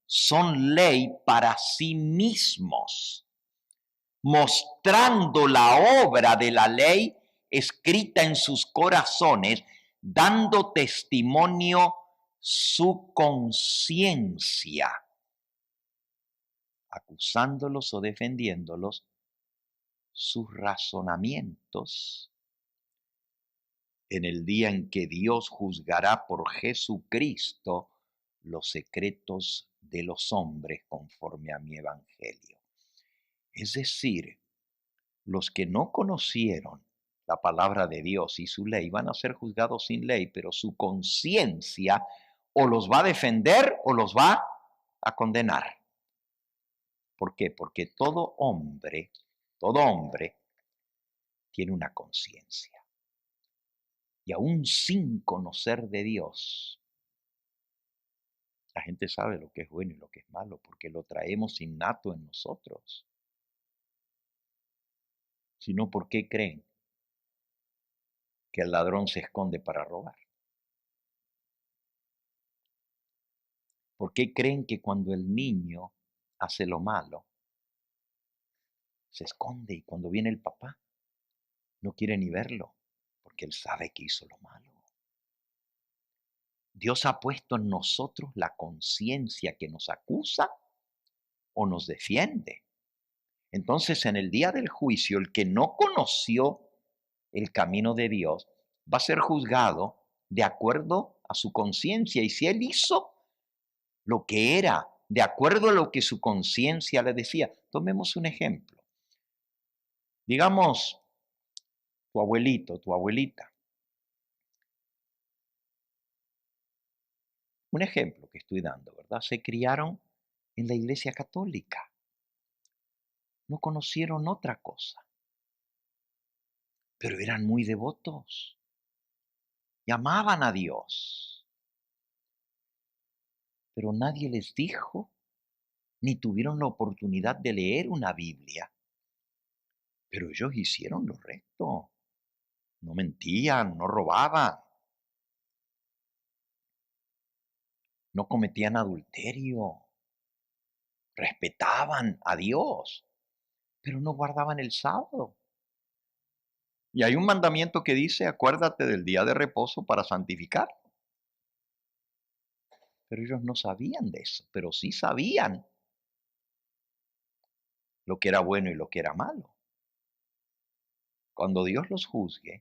son ley para sí mismos, mostrando la obra de la ley escrita en sus corazones, dando testimonio su conciencia, acusándolos o defendiéndolos sus razonamientos en el día en que Dios juzgará por Jesucristo los secretos de los hombres conforme a mi evangelio. Es decir, los que no conocieron la palabra de Dios y su ley van a ser juzgados sin ley, pero su conciencia o los va a defender o los va a condenar. ¿Por qué? Porque todo hombre tiene una conciencia. Y aún sin conocer de Dios, la gente sabe lo que es bueno y lo que es malo, porque lo traemos innato en nosotros. Si no, ¿por qué creen que el ladrón se esconde para robar? ¿Por qué creen que cuando el niño hace lo malo, se esconde y cuando viene el papá no quiere ni verlo, porque él sabe que hizo lo malo? Dios ha puesto en nosotros la conciencia que nos acusa o nos defiende. Entonces, en el día del juicio, el que no conoció el camino de Dios va a ser juzgado de acuerdo a su conciencia. Y si él hizo lo que era, de acuerdo a lo que su conciencia le decía. Tomemos un ejemplo. Digamos, tu abuelito, tu abuelita. Un ejemplo que estoy dando, ¿verdad? Se criaron en la iglesia católica. No conocieron otra cosa. Pero eran muy devotos. Y amaban a Dios. Pero nadie les dijo, ni tuvieron la oportunidad de leer una Biblia. Pero ellos hicieron lo recto. No mentían, no robaban. No cometían adulterio. Respetaban a Dios. Pero no guardaban el sábado. Y hay un mandamiento que dice, acuérdate del día de reposo para santificarlo. Pero ellos no sabían de eso, pero sí sabían lo que era bueno y lo que era malo. Cuando Dios los juzgue,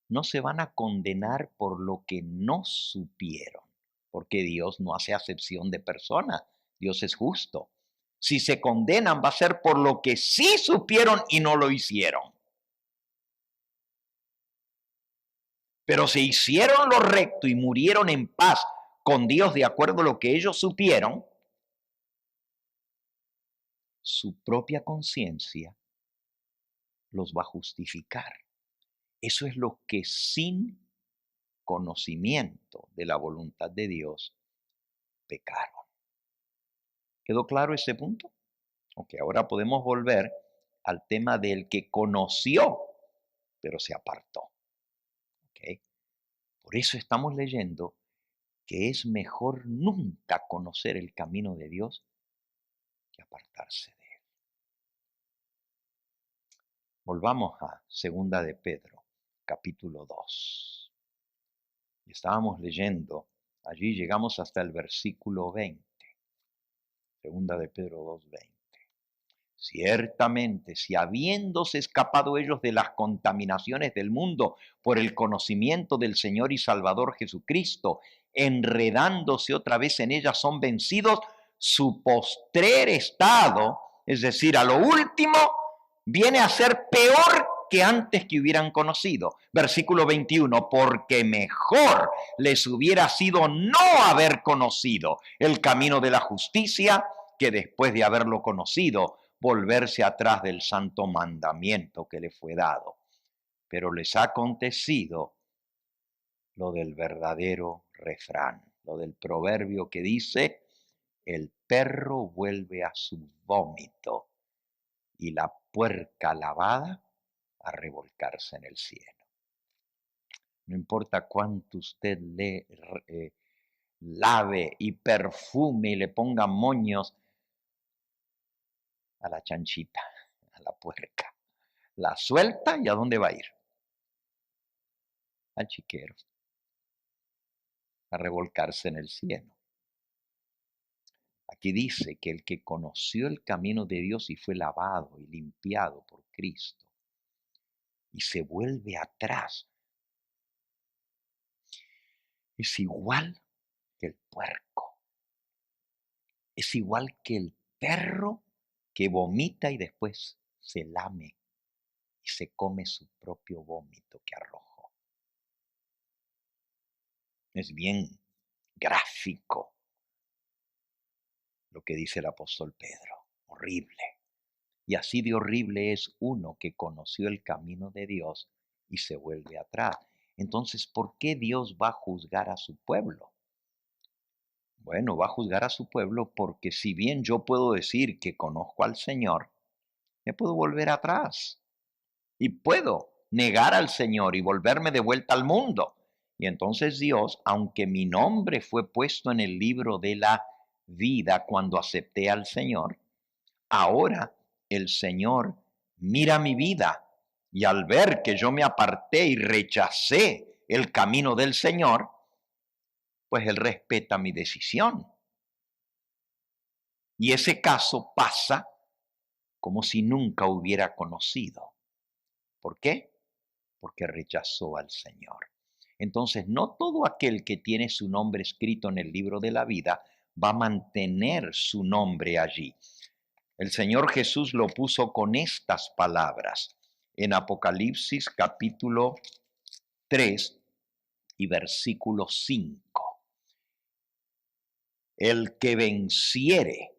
no se van a condenar por lo que no supieron, porque Dios no hace acepción de personas, Dios es justo. Si se condenan va a ser por lo que sí supieron y no lo hicieron. Pero si hicieron lo recto y murieron en paz con Dios de acuerdo a lo que ellos supieron, su propia conciencia los va a justificar. Eso es lo que sin conocimiento de la voluntad de Dios pecaron. ¿Quedó claro ese punto? Ok, ahora podemos volver al tema del que conoció, pero se apartó. Okay. Por eso estamos leyendo que es mejor nunca conocer el camino de Dios que apartarse de él. Volvamos a 2 de Pedro, capítulo 2. Estábamos leyendo, allí llegamos hasta el versículo 20. 2 de Pedro 2:20. Ciertamente, si habiéndose escapado ellos de las contaminaciones del mundo por el conocimiento del Señor y Salvador Jesucristo, enredándose otra vez en ellas, son vencidos, su postrer estado, es decir, a lo último, viene a ser peor que antes que hubieran conocido. Versículo 21, porque mejor les hubiera sido no haber conocido el camino de la justicia que después de haberlo conocido, volverse atrás del santo mandamiento que le fue dado. Pero les ha acontecido lo del verdadero refrán, lo del proverbio que dice, el perro vuelve a su vómito y la puerca lavada a revolcarse en el cielo. No importa cuánto usted lave y perfume y le ponga moños a la chanchita, a la puerca. La suelta y ¿a dónde va a ir? Al chiquero, a revolcarse en el cielo. Aquí dice que el que conoció el camino de Dios y fue lavado y limpiado por Cristo y se vuelve atrás, es igual que el puerco, es igual que el perro que vomita y después se lame y se come su propio vómito que arrojó. Es bien gráfico lo que dice el apóstol Pedro, horrible. Y así de horrible es uno que conoció el camino de Dios y se vuelve atrás. Entonces, ¿por qué Dios va a juzgar a su pueblo? Bueno, va a juzgar a su pueblo porque si bien yo puedo decir que conozco al Señor, me puedo volver atrás y puedo negar al Señor y volverme de vuelta al mundo. Y entonces Dios, aunque mi nombre fue puesto en el libro de la vida cuando acepté al Señor, ahora el Señor mira mi vida y al ver que yo me aparté y rechacé el camino del Señor, pues Él respeta mi decisión. Y ese caso pasa como si nunca hubiera conocido. ¿Por qué? Porque rechazó al Señor. Entonces, no todo aquel que tiene su nombre escrito en el libro de la vida va a mantener su nombre allí. El Señor Jesús lo puso con estas palabras en Apocalipsis capítulo 3 y versículo 5. El que venciere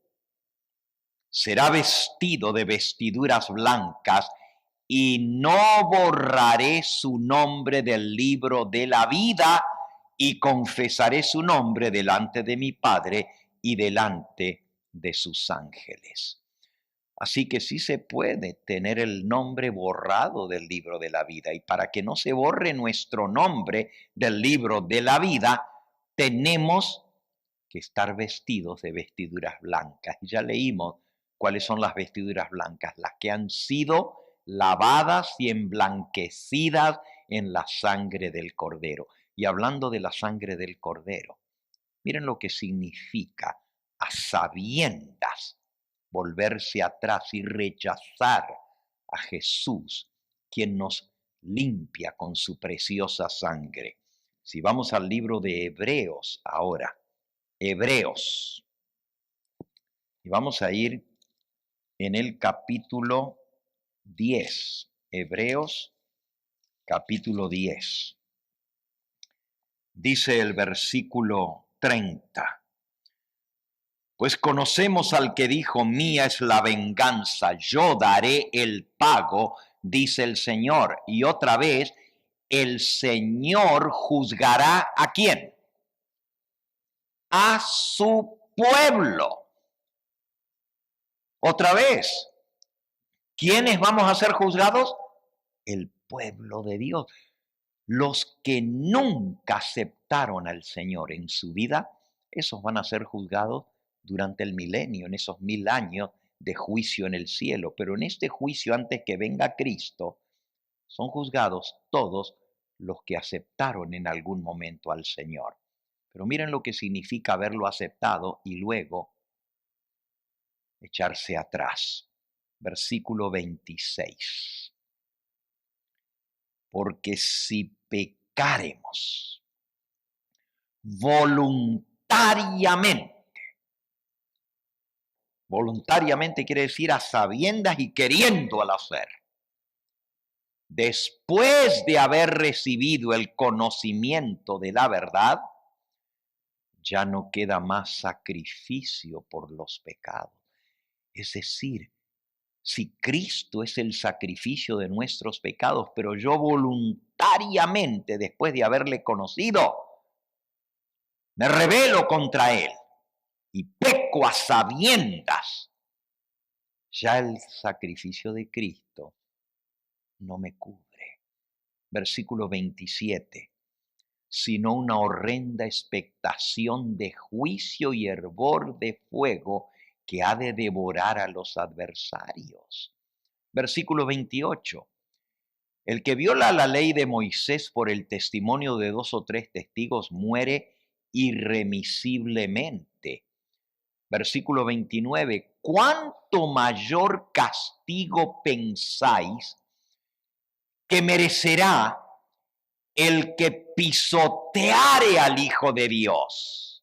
será vestido de vestiduras blancas y no borraré su nombre del libro de la vida y confesaré su nombre delante de mi Padre y delante de sus ángeles. Así que sí se puede tener el nombre borrado del libro de la vida. Y para que no se borre nuestro nombre del libro de la vida, tenemos que estar vestidos de vestiduras blancas. Y ya leímos cuáles son las vestiduras blancas, las que han sido lavadas y emblanquecidas en la sangre del Cordero. Y hablando de la sangre del Cordero, miren lo que significa a sabiendas volverse atrás y rechazar a Jesús, quien nos limpia con su preciosa sangre. Si vamos al libro de Hebreos ahora, Hebreos, y vamos a ir en el capítulo 10, Hebreos capítulo 10. Dice el versículo 30. Pues conocemos al que dijo, mía es la venganza, yo daré el pago, dice el Señor. Y otra vez, el Señor juzgará ¿a quién? A su pueblo. Otra vez, ¿quiénes vamos a ser juzgados? El pueblo de Dios. Los que nunca aceptaron al Señor en su vida, esos van a ser juzgados durante el milenio, en esos 1000 años de juicio en el cielo. Pero en este juicio, antes que venga Cristo, son juzgados todos los que aceptaron en algún momento al Señor. Pero miren lo que significa haberlo aceptado y luego echarse atrás. Versículo 26. Porque si pecáremos voluntariamente quiere decir a sabiendas y queriendo al hacer, después de haber recibido el conocimiento de la verdad, ya no queda más sacrificio por los pecados. Es decir, si Cristo es el sacrificio de nuestros pecados, pero yo voluntariamente, después de haberle conocido, me rebelo contra Él y peco a sabiendas, ya el sacrificio de Cristo no me cubre. Versículo 27. Sino una horrenda expectación de juicio y hervor de fuego que ha de devorar a los adversarios. Versículo 28. El que viola la ley de Moisés por el testimonio de 2 o 3 testigos muere irremisiblemente. Versículo 29. ¿Cuánto mayor castigo pensáis que merecerá el que pisoteare al Hijo de Dios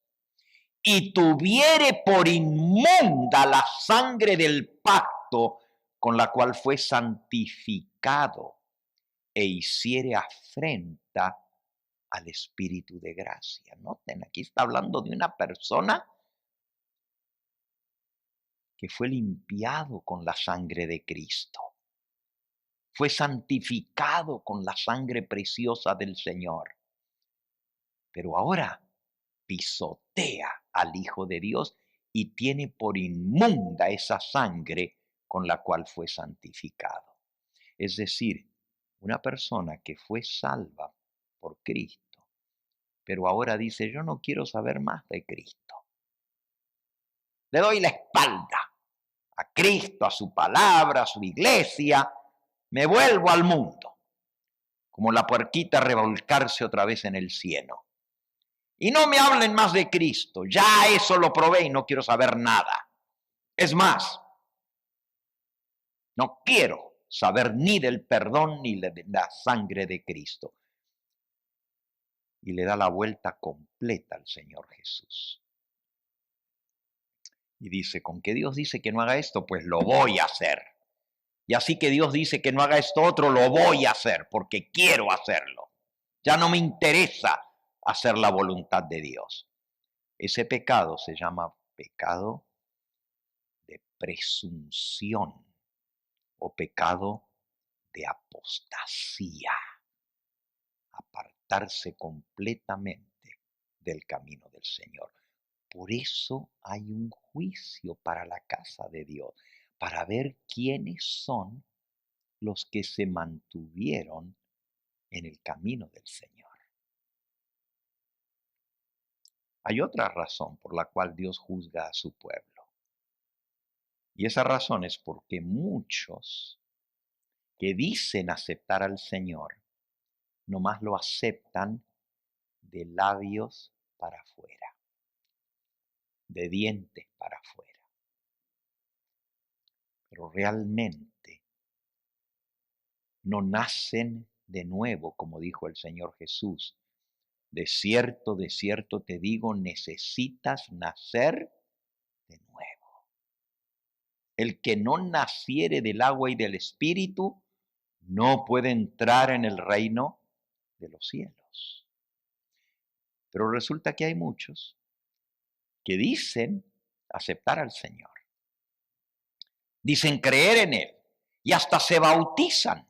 y tuviere por inmunda la sangre del pacto con la cual fue santificado e hiciere afrenta al Espíritu de gracia? Noten, aquí está hablando de una persona que fue limpiado con la sangre de Cristo. Fue santificado con la sangre preciosa del Señor. Pero ahora pisotea al Hijo de Dios y tiene por inmunda esa sangre con la cual fue santificado. Es decir, una persona que fue salva por Cristo, pero ahora dice, yo no quiero saber más de Cristo. Le doy la espalda a Cristo, a su palabra, a su iglesia. Me vuelvo al mundo, como la puerquita a revolcarse otra vez en el cieno. Y no me hablen más de Cristo, ya eso lo probé y no quiero saber nada. Es más, no quiero saber ni del perdón ni de la sangre de Cristo. Y le da la vuelta completa al Señor Jesús. Y dice, con que Dios dice que no haga esto, pues lo voy a hacer. Y así que Dios dice que no haga esto otro, lo voy a hacer porque quiero hacerlo. Ya no me interesa hacer la voluntad de Dios. Ese pecado se llama pecado de presunción o pecado de apostasía. Apartarse completamente del camino del Señor. Por eso hay un juicio para la casa de Dios, para ver quiénes son los que se mantuvieron en el camino del Señor. Hay otra razón por la cual Dios juzga a su pueblo. Y esa razón es porque muchos que dicen aceptar al Señor, nomás lo aceptan de labios para afuera, de dientes para afuera. Pero realmente no nacen de nuevo, como dijo el Señor Jesús. De cierto te digo, necesitas nacer de nuevo. El que no naciere del agua y del Espíritu no puede entrar en el reino de los cielos. Pero resulta que hay muchos que dicen aceptar al Señor. Dicen creer en Él y hasta se bautizan.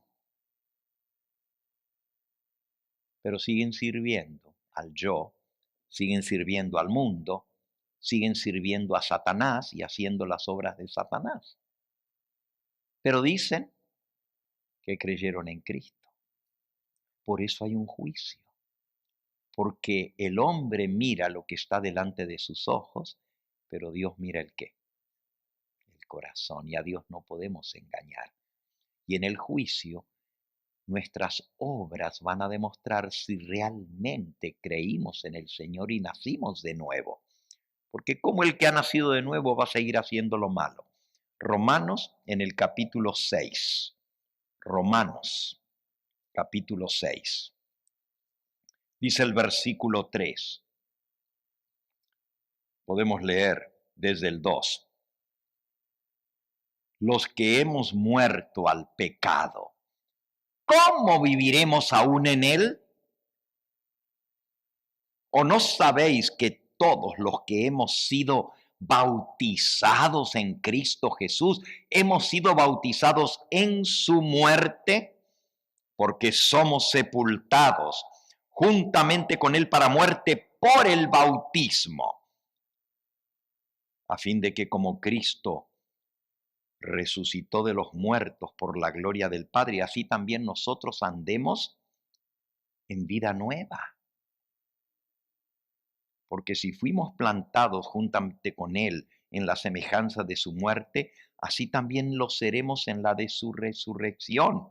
Pero siguen sirviendo al yo, siguen sirviendo al mundo, siguen sirviendo a Satanás y haciendo las obras de Satanás. Pero dicen que creyeron en Cristo. Por eso hay un juicio. Porque el hombre mira lo que está delante de sus ojos, pero Dios mira el qué, el corazón. Y a Dios no podemos engañar. Y en el juicio, nuestras obras van a demostrar si realmente creímos en el Señor y nacimos de nuevo. Porque como el que ha nacido de nuevo va a seguir haciendo lo malo. Romanos en el capítulo 6. Romanos, capítulo 6. Dice el versículo 3. Podemos leer desde el 2. Los que hemos muerto al pecado ¿cómo viviremos aún en él? ¿O no sabéis que todos los que hemos sido bautizados en Cristo Jesús, hemos sido bautizados en su muerte? Porque somos sepultados juntamente con él para muerte por el bautismo, a fin de que como Cristo resucitó de los muertos por la gloria del Padre, así también nosotros andemos en vida nueva. Porque si fuimos plantados juntamente con Él en la semejanza de su muerte, así también lo seremos en la de su resurrección.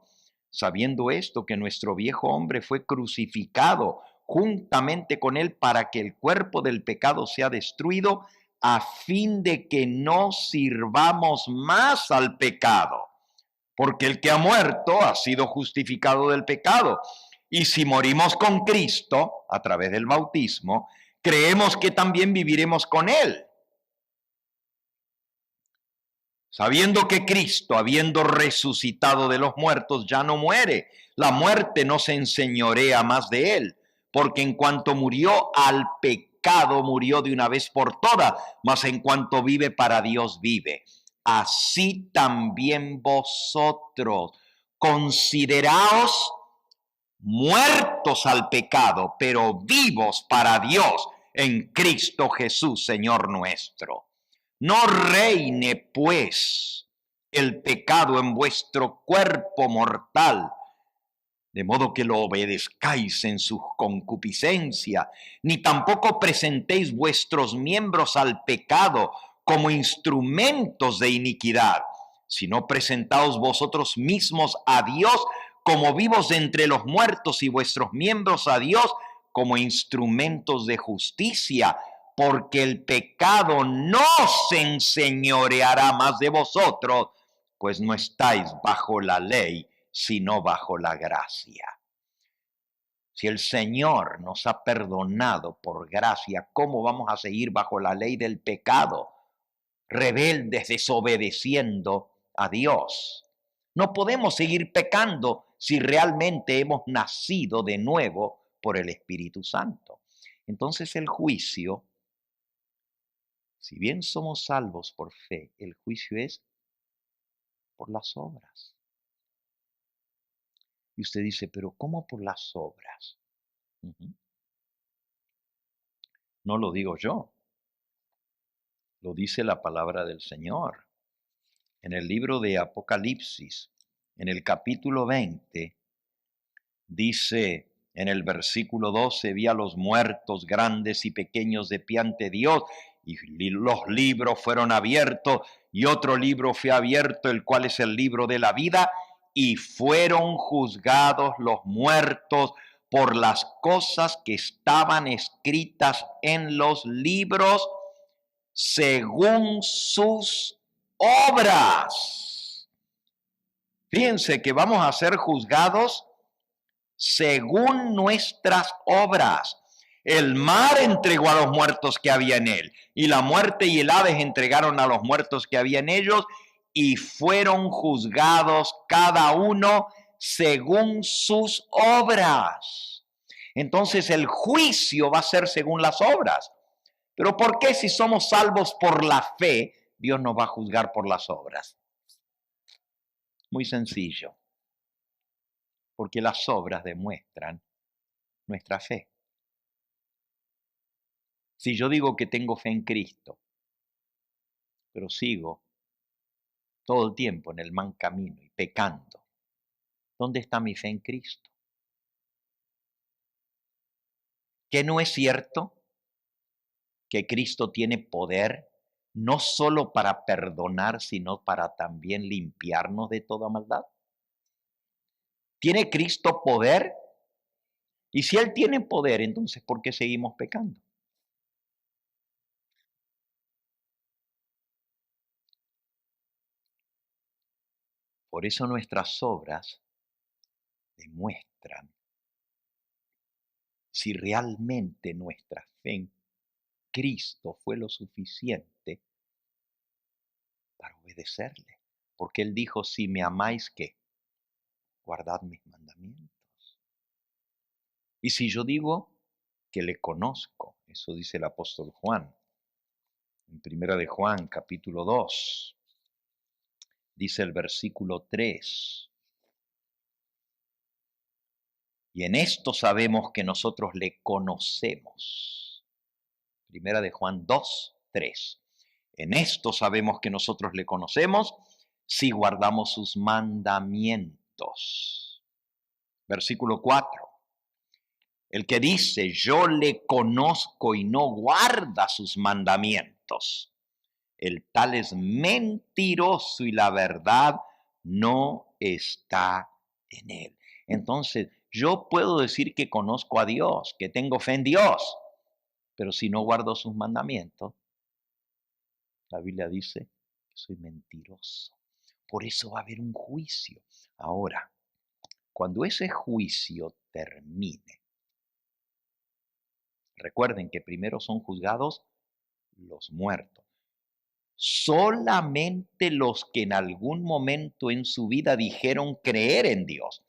Sabiendo esto, que nuestro viejo hombre fue crucificado juntamente con Él para que el cuerpo del pecado sea destruido, a fin de que no sirvamos más al pecado. Porque el que ha muerto ha sido justificado del pecado. Y si morimos con Cristo a través del bautismo, creemos que también viviremos con Él. Sabiendo que Cristo, habiendo resucitado de los muertos, ya no muere, la muerte no se enseñorea más de Él, porque en cuanto murió al pecado, murió de una vez por todas, mas en cuanto vive para Dios vive. Así también vosotros consideraos muertos al pecado, pero vivos para Dios en Cristo Jesús, Señor nuestro. No reine, pues, el pecado en vuestro cuerpo mortal, de modo que lo obedezcáis en su concupiscencia, ni tampoco presentéis vuestros miembros al pecado como instrumentos de iniquidad, sino presentaos vosotros mismos a Dios como vivos de entre los muertos y vuestros miembros a Dios como instrumentos de justicia, porque el pecado no se enseñoreará más de vosotros, pues no estáis bajo la ley, sino bajo la gracia. Si el Señor nos ha perdonado por gracia, ¿cómo vamos a seguir bajo la ley del pecado, rebeldes, desobedeciendo a Dios? No podemos seguir pecando si realmente hemos nacido de nuevo por el Espíritu Santo. Entonces el juicio, si bien somos salvos por fe, el juicio es por las obras. Y usted dice, pero ¿cómo por las obras? No lo digo yo, lo dice la palabra del Señor. En el libro de Apocalipsis, en el capítulo 20, dice en el versículo 12, vi a los muertos grandes y pequeños de pie ante Dios, y los libros fueron abiertos, y otro libro fue abierto, el cual es el libro de la vida, y fueron juzgados los muertos por las cosas que estaban escritas en los libros según sus obras. Fíjense que vamos a ser juzgados según nuestras obras. El mar entregó a los muertos que había en él, y la muerte y el Hades entregaron a los muertos que había en ellos, y fueron juzgados cada uno según sus obras. Entonces el juicio va a ser según las obras. Pero ¿por qué si somos salvos por la fe, Dios nos va a juzgar por las obras? Muy sencillo. Porque las obras demuestran nuestra fe. Si yo digo que tengo fe en Cristo, pero sigo todo el tiempo en el mal camino y pecando, ¿dónde está mi fe en Cristo? ¿Que no es cierto que Cristo tiene poder no solo para perdonar, sino para también limpiarnos de toda maldad? ¿Tiene Cristo poder? Y si Él tiene poder, entonces ¿por qué seguimos pecando? Por eso nuestras obras demuestran si realmente nuestra fe en Cristo fue lo suficiente para obedecerle. Porque Él dijo, si me amáis, ¿qué? guardad mis mandamientos. Y si yo digo que le conozco, eso dice el apóstol Juan, en Primera de Juan, capítulo 2, dice el versículo 3, y en esto sabemos que nosotros le conocemos. Primera de Juan 2, 3. En esto sabemos que nosotros le conocemos si guardamos sus mandamientos. Versículo 4. El que dice, yo le conozco y no guarda sus mandamientos, el tal es mentiroso y la verdad no está en él. Entonces, yo puedo decir que conozco a Dios, que tengo fe en Dios, pero si no guardo sus mandamientos, la Biblia dice que soy mentiroso. Por eso va a haber un juicio. Ahora, cuando ese juicio termine, recuerden que primero son juzgados los muertos. Solamente los que en algún momento en su vida dijeron creer en Dios,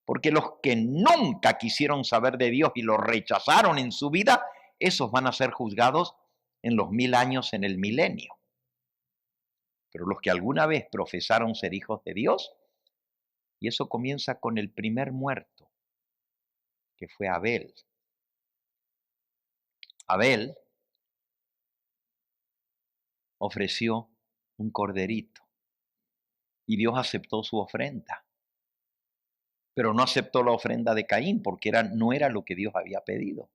porque los que nunca quisieron saber de Dios y lo rechazaron en su vida, esos van a ser juzgados en los 1000 años en el milenio. Pero los que alguna vez profesaron ser hijos de Dios, y eso comienza con el primer muerto, que fue Abel. Abel ofreció un corderito y Dios aceptó su ofrenda, pero no aceptó la ofrenda de Caín porque no era lo que Dios había pedido.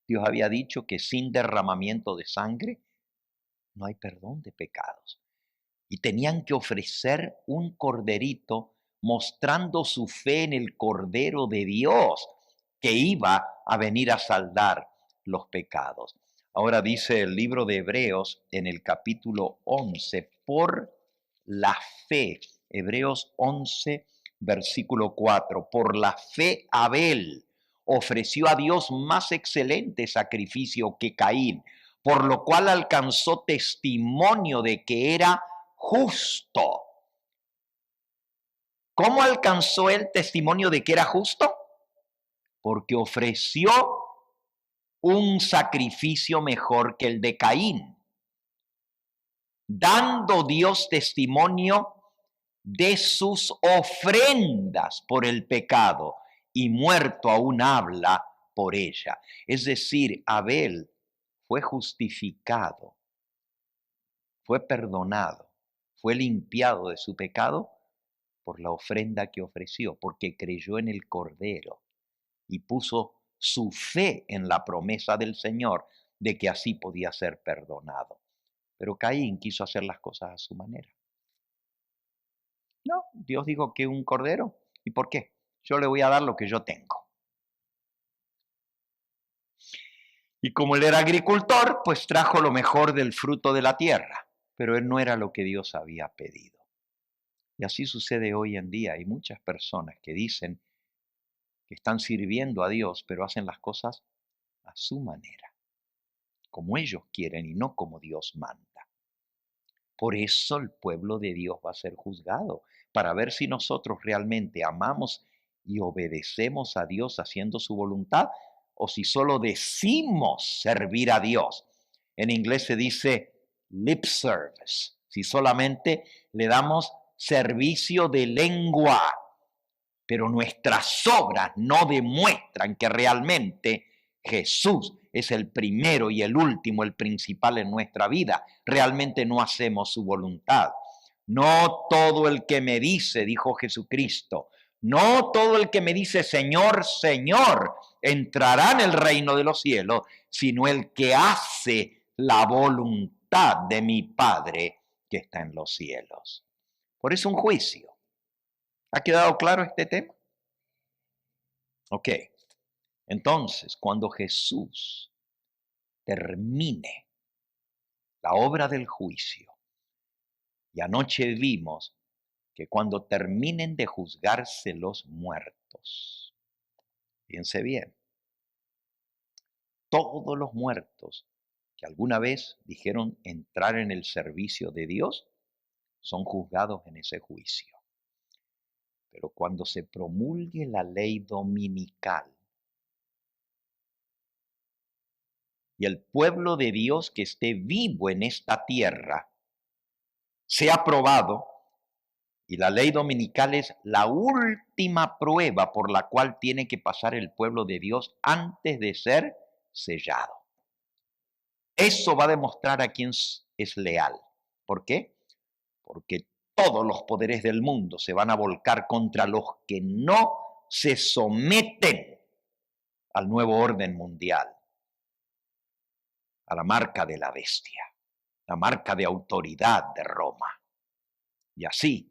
Dios había dicho que sin derramamiento de sangre no hay perdón de pecados. Y tenían que ofrecer un corderito mostrando su fe en el Cordero de Dios que iba a venir a saldar los pecados. Ahora dice el libro de Hebreos en el capítulo 11, por la fe, Hebreos 11, versículo 4, por la fe Abel ofreció a Dios más excelente sacrificio que Caín, por lo cual alcanzó testimonio de que era justo. ¿Cómo alcanzó el testimonio de que era justo? Porque ofreció un sacrificio mejor que el de Caín, dando Dios testimonio de sus ofrendas por el pecado, y muerto aún habla por ella. Es decir, Abel fue justificado, fue perdonado, fue limpiado de su pecado por la ofrenda que ofreció, porque creyó en el Cordero y puso su fe en la promesa del Señor de que así podía ser perdonado. Pero Caín quiso hacer las cosas a su manera. No, Dios dijo que un cordero. ¿Y por qué? Yo le voy a dar lo que yo tengo. Y como él era agricultor, pues trajo lo mejor del fruto de la tierra. Pero él no era lo que Dios había pedido. Y así sucede hoy en día. Hay muchas personas que dicen que están sirviendo a Dios, pero hacen las cosas a su manera, como ellos quieren y no como Dios manda. Por eso el pueblo de Dios va a ser juzgado, para ver si nosotros realmente amamos y obedecemos a Dios haciendo su voluntad, o si solo decimos servir a Dios. En inglés se dice lip service, si solamente le damos servicio de lengua, pero nuestras obras no demuestran que realmente Jesús es el primero y el último, el principal en nuestra vida. Realmente no hacemos su voluntad. No todo el que me dice, dijo Jesucristo, no todo el que me dice Señor, Señor, entrará en el reino de los cielos, sino el que hace la voluntad de mi Padre que está en los cielos. Por eso un juicio. ¿Ha quedado claro este tema? Ok. Entonces, cuando Jesús termine la obra del juicio, y anoche vimos que cuando terminen de juzgarse los muertos, fíjense bien, todos los muertos que alguna vez dijeron entrar en el servicio de Dios son juzgados en ese juicio. Pero cuando se promulgue la ley dominical y el pueblo de Dios que esté vivo en esta tierra sea probado, y la ley dominical es la última prueba por la cual tiene que pasar el pueblo de Dios antes de ser sellado. Eso va a demostrar a quién es leal. ¿Por qué? Porque todos los poderes del mundo se van a volcar contra los que no se someten al nuevo orden mundial, a la marca de la bestia, la marca de autoridad de Roma. Y así,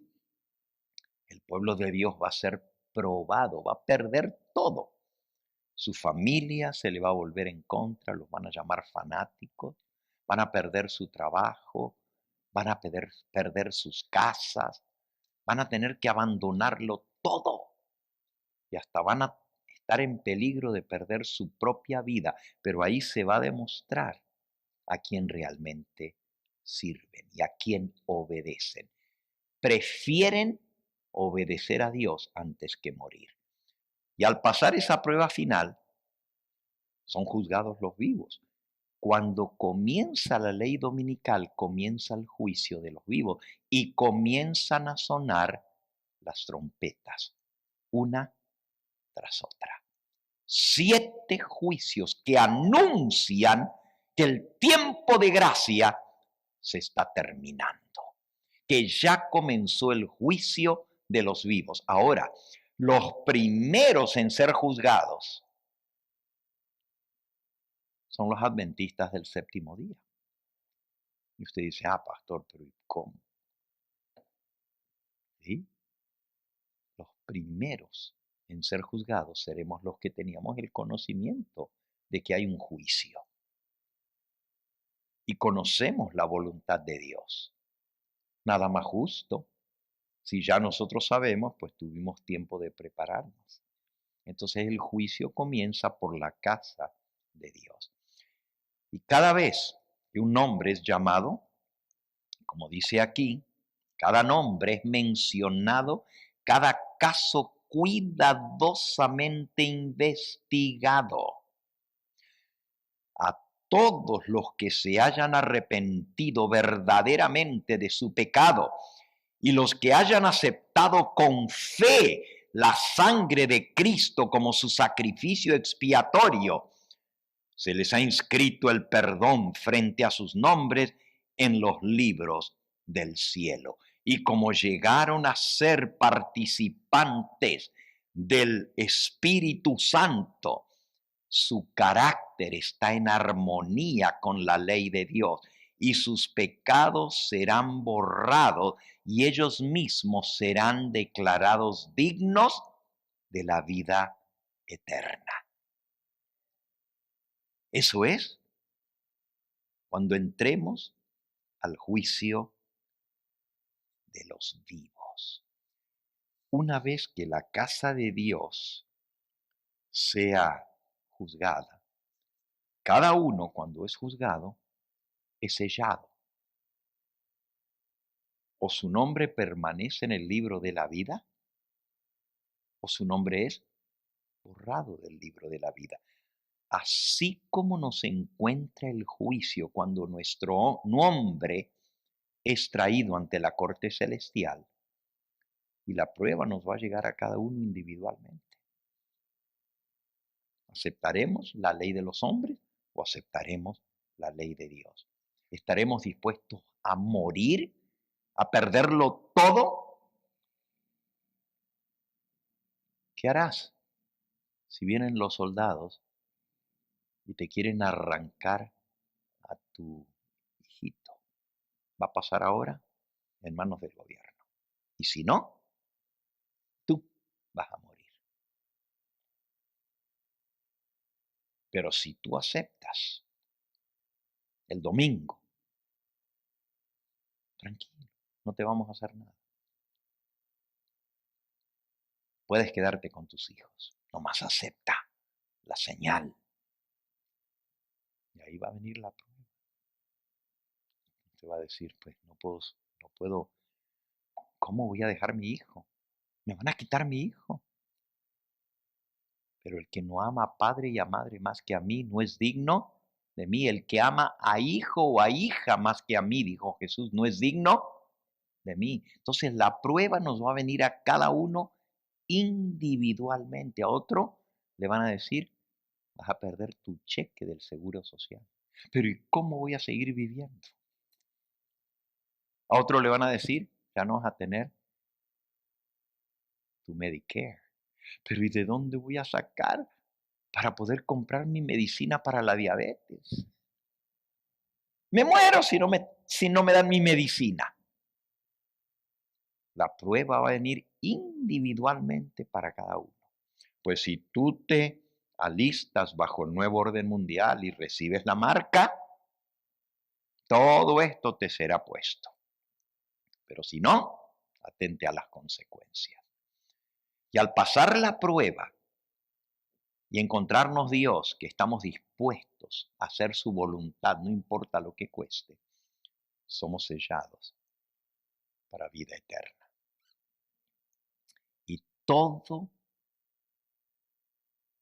el pueblo de Dios va a ser probado, va a perder todo. Su familia se le va a volver en contra, los van a llamar fanáticos, van a perder su trabajo, van a perder sus casas, van a tener que abandonarlo todo y hasta van a estar en peligro de perder su propia vida. Pero ahí se va a demostrar a quién realmente sirven y a quién obedecen. Prefieren obedecer a Dios antes que morir. Y al pasar esa prueba final, son juzgados los vivos. Cuando comienza la ley dominical, comienza el juicio de los vivos y comienzan a sonar las trompetas, una tras otra. 7 juicios que anuncian que el tiempo de gracia se está terminando, que ya comenzó el juicio de los vivos. Ahora, los primeros en ser juzgados son los adventistas del séptimo día. Y usted dice, pastor, pero ¿y cómo? ¿Sí? Los primeros en ser juzgados seremos los que teníamos el conocimiento de que hay un juicio. Y conocemos la voluntad de Dios. Nada más justo. Si ya nosotros sabemos, pues tuvimos tiempo de prepararnos. Entonces el juicio comienza por la casa de Dios. Y cada vez que un nombre es llamado, como dice aquí, cada nombre es mencionado, cada caso cuidadosamente investigado. A todos los que se hayan arrepentido verdaderamente de su pecado y los que hayan aceptado con fe la sangre de Cristo como su sacrificio expiatorio, se les ha inscrito el perdón frente a sus nombres en los libros del cielo. Y como llegaron a ser participantes del Espíritu Santo, su carácter está en armonía con la ley de Dios y sus pecados serán borrados y ellos mismos serán declarados dignos de la vida eterna. Eso es cuando entremos al juicio de los vivos. Una vez que la casa de Dios sea juzgada, cada uno cuando es juzgado es sellado. O su nombre permanece en el libro de la vida, o su nombre es borrado del libro de la vida. Así como nos encuentra el juicio cuando nuestro nombre es traído ante la corte celestial, y la prueba nos va a llegar a cada uno individualmente. ¿Aceptaremos la ley de los hombres o aceptaremos la ley de Dios? ¿Estaremos dispuestos a morir, a perderlo todo? ¿Qué harás si vienen los soldados y te quieren arrancar a tu hijito? ¿Va a pasar ahora en manos del gobierno? Y si no, tú vas a morir. Pero si tú aceptas el domingo, tranquilo, no te vamos a hacer nada. Puedes quedarte con tus hijos, nomás acepta la señal. Y ahí va a venir la prueba. Te va a decir, pues no puedo, ¿cómo voy a dejar mi hijo? Me van a quitar mi hijo. Pero el que no ama a padre y a madre más que a mí no es digno de mí. El que ama a hijo o a hija más que a mí, dijo Jesús, no es digno de mí. Entonces la prueba nos va a venir a cada uno individualmente. A otro le van a decir, vas a perder tu cheque del seguro social. Pero ¿y cómo voy a seguir viviendo? A otro le van a decir, ya no vas a tener tu Medicare. Pero ¿y de dónde voy a sacar para poder comprar mi medicina para la diabetes? Me muero si no me dan mi medicina. La prueba va a venir individualmente para cada uno. Pues si tú te alistas bajo el nuevo orden mundial y recibes la marca, todo esto te será puesto. Pero si no, atente a las consecuencias. Y al pasar la prueba y encontrarnos Dios, que estamos dispuestos a hacer su voluntad, no importa lo que cueste, somos sellados para vida eterna. Y todo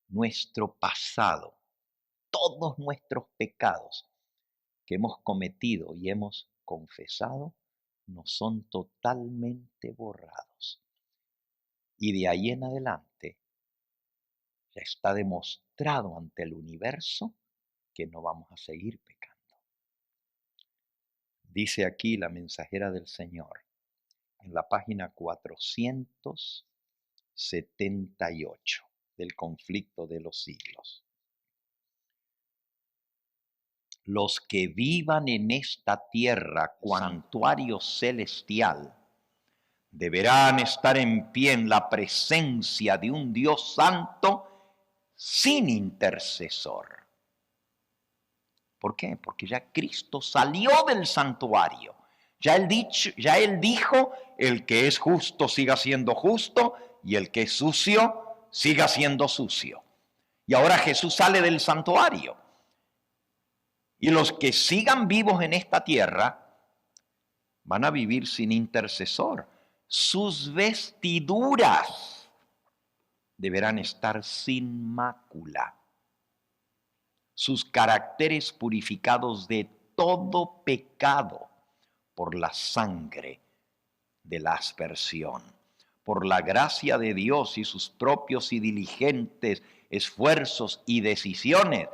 nuestro pasado, todos nuestros pecados que hemos cometido y hemos confesado, nos son totalmente borrados. Y de ahí en adelante ya está demostrado ante el universo que no vamos a seguir pecando. Dice aquí la mensajera del Señor en la página 478 del conflicto de los siglos. Los que vivan en esta tierra santuario celestial deberán estar en pie en la presencia de un Dios santo sin intercesor. ¿Por qué? Porque ya Cristo salió del santuario. Ya él dijo, el que es justo siga siendo justo y el que es sucio siga siendo sucio. Y ahora Jesús sale del santuario. Y los que sigan vivos en esta tierra van a vivir sin intercesor. Sus vestiduras deberán estar sin mácula. Sus caracteres purificados de todo pecado por la sangre de la aspersión, por la gracia de Dios y sus propios y diligentes esfuerzos y decisiones,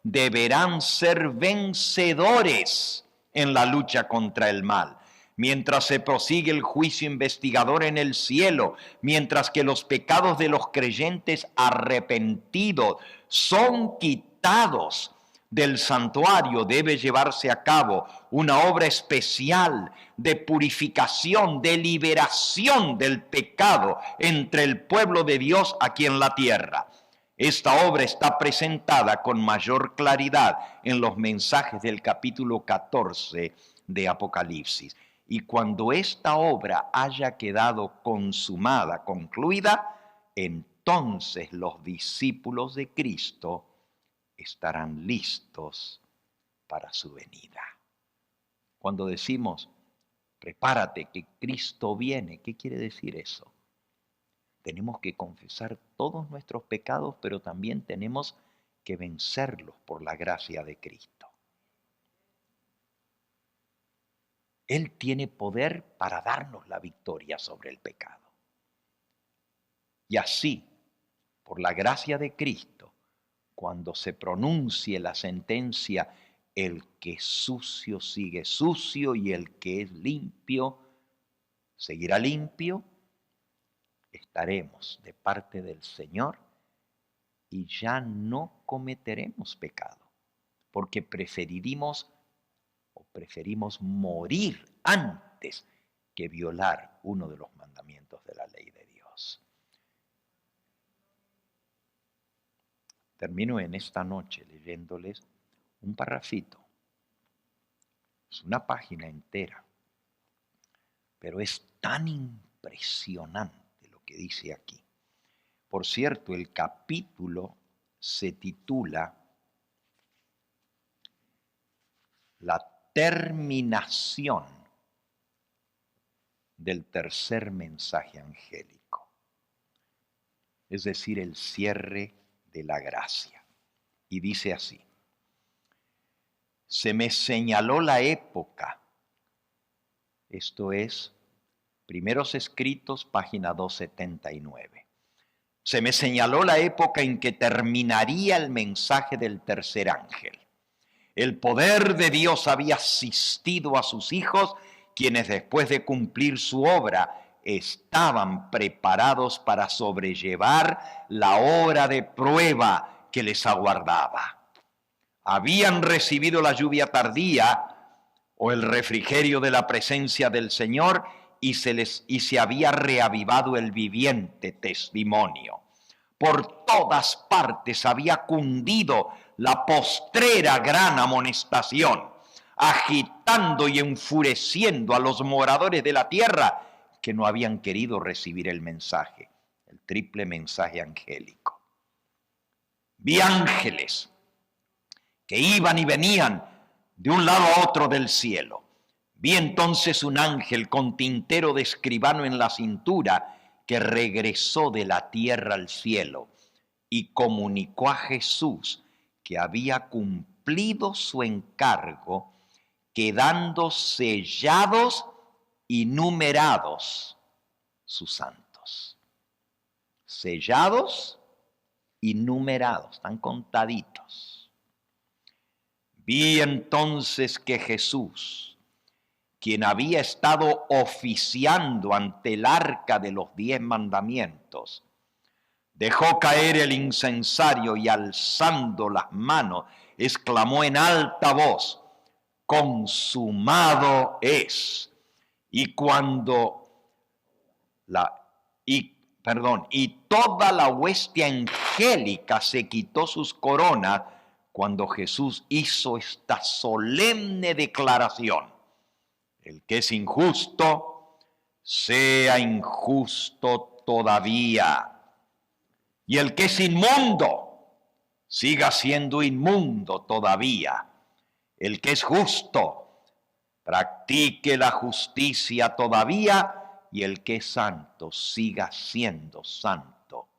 deberán ser vencedores en la lucha contra el mal. Mientras se prosigue el juicio investigador en el cielo, mientras que los pecados de los creyentes arrepentidos son quitados del santuario, debe llevarse a cabo una obra especial de purificación, de liberación del pecado entre el pueblo de Dios aquí en la tierra. Esta obra está presentada con mayor claridad en los mensajes del capítulo 14 de Apocalipsis. Y cuando esta obra haya quedado consumada, concluida, entonces los discípulos de Cristo estarán listos para su venida. Cuando decimos, prepárate que Cristo viene, ¿qué quiere decir eso? Tenemos que confesar todos nuestros pecados, pero también tenemos que vencerlos por la gracia de Cristo. Él tiene poder para darnos la victoria sobre el pecado. Y así, por la gracia de Cristo, cuando se pronuncie la sentencia, el que es sucio sigue sucio y el que es limpio seguirá limpio, estaremos de parte del Señor y ya no cometeremos pecado, porque preferimos morir antes que violar uno de los mandamientos de la ley de Dios. Termino en esta noche leyéndoles un parrafito. Es una página entera, pero es tan impresionante lo que dice aquí. Por cierto, el capítulo se titula La terminación del tercer mensaje angélico. es decir, el cierre de la gracia. Y dice así: se me señaló la época, esto es, Primeros Escritos, página 279. Se me señaló la época en que terminaría el mensaje del tercer ángel. El poder de Dios había asistido a sus hijos, quienes después de cumplir su obra estaban preparados para sobrellevar la hora de prueba que les aguardaba. Habían recibido la lluvia tardía o el refrigerio de la presencia del Señor y se había reavivado el viviente testimonio. Por todas partes había cundido la postrera gran amonestación, agitando y enfureciendo a los moradores de la tierra que no habían querido recibir el mensaje, el triple mensaje angélico. Vi ángeles que iban y venían de un lado a otro del cielo. Vi entonces un ángel con tintero de escribano en la cintura que regresó de la tierra al cielo y comunicó a Jesús que había cumplido su encargo, quedando sellados y numerados sus santos. Sellados y numerados, están contaditos. Vi entonces que Jesús, quien había estado oficiando ante el arca de los 10 mandamientos, dejó caer el incensario y alzando las manos, exclamó en alta voz: consumado es. Y toda la hueste angélica se quitó sus coronas cuando Jesús hizo esta solemne declaración: el que es injusto, sea injusto todavía. Y el que es inmundo, siga siendo inmundo todavía. El que es justo, practique la justicia todavía. Y el que es santo, siga siendo santo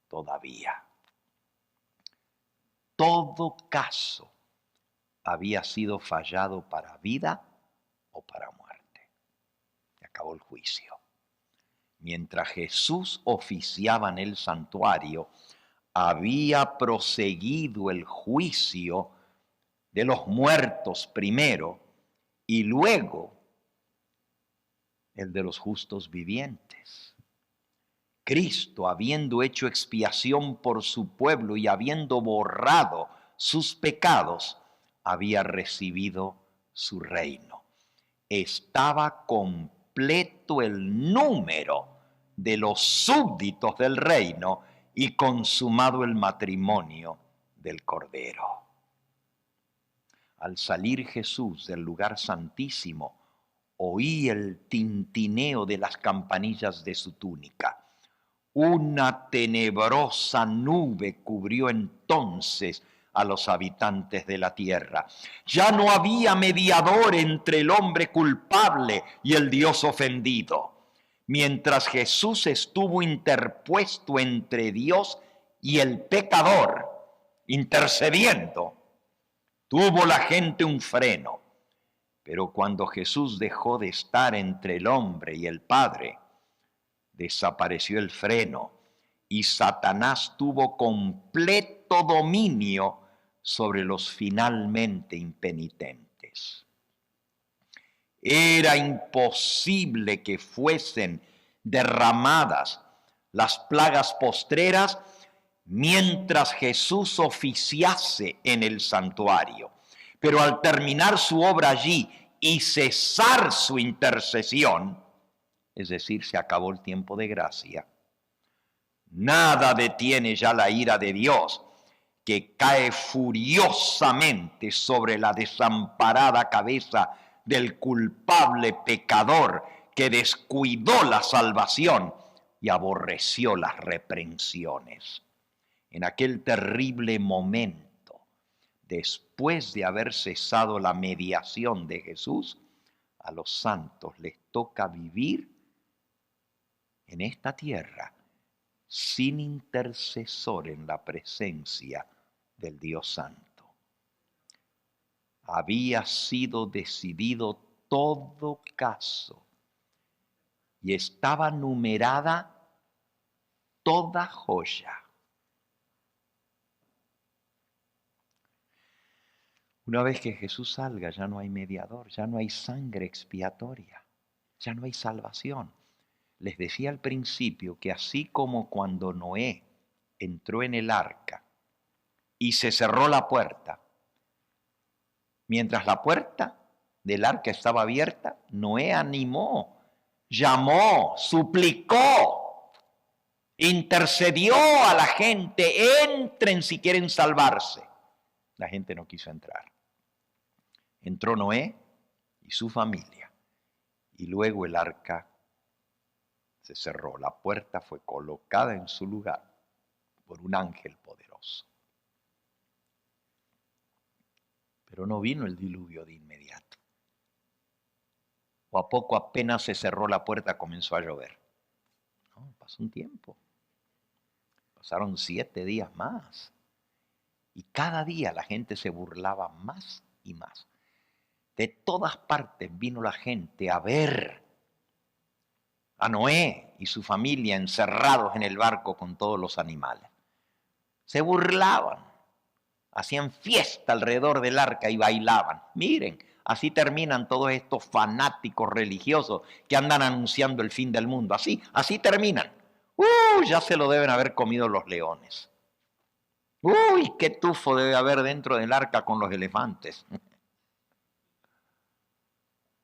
todavía. Todo caso había sido fallado para vida o para muerte. Se acabó el juicio. Mientras Jesús oficiaba en el santuario, había proseguido el juicio de los muertos primero y luego el de los justos vivientes. Cristo, habiendo hecho expiación por su pueblo y habiendo borrado sus pecados, había recibido su reino. Estaba completo el número de los súbditos del reino y consumado el matrimonio del Cordero. Al salir Jesús del lugar santísimo, oí el tintineo de las campanillas de su túnica. Una tenebrosa nube cubrió entonces a los habitantes de la tierra. Ya no había mediador entre el hombre culpable y el Dios ofendido. Mientras Jesús estuvo interpuesto entre Dios y el pecador, intercediendo, tuvo la gente un freno. Pero cuando Jesús dejó de estar entre el hombre y el Padre, desapareció el freno y Satanás tuvo completo dominio sobre los finalmente impenitentes. Era imposible que fuesen derramadas las plagas postreras mientras Jesús oficiase en el santuario. Pero al terminar su obra allí y cesar su intercesión, es decir, se acabó el tiempo de gracia, nada detiene ya la ira de Dios, que cae furiosamente sobre la desamparada cabeza del culpable pecador que descuidó la salvación y aborreció las reprensiones. En aquel terrible momento, después de haber cesado la mediación de Jesús, a los santos les toca vivir en esta tierra sin intercesor en la presencia del Dios Santo. Había sido decidido todo caso y estaba numerada toda joya. Una vez que Jesús salga, ya no hay mediador, ya no hay sangre expiatoria, ya no hay salvación. Les decía al principio que así como cuando Noé entró en el arca y se cerró la puerta, mientras la puerta del arca estaba abierta, Noé animó, llamó, suplicó, intercedió a la gente, entren si quieren salvarse. La gente no quiso entrar. Entró Noé y su familia, y luego el arca se cerró. La puerta fue colocada en su lugar por un ángel poderoso. Pero no vino el diluvio de inmediato. O a poco apenas se cerró la puerta comenzó a llover. No, pasó un tiempo. Pasaron 7 días más. Y cada día la gente se burlaba más y más. De todas partes vino la gente a ver a Noé y su familia encerrados en el barco con todos los animales. Se burlaban, hacían fiesta alrededor del arca y bailaban. Miren, así terminan todos estos fanáticos religiosos que andan anunciando el fin del mundo. Así terminan. Ya se lo deben haber comido los leones. Qué tufo debe haber dentro del arca con los elefantes.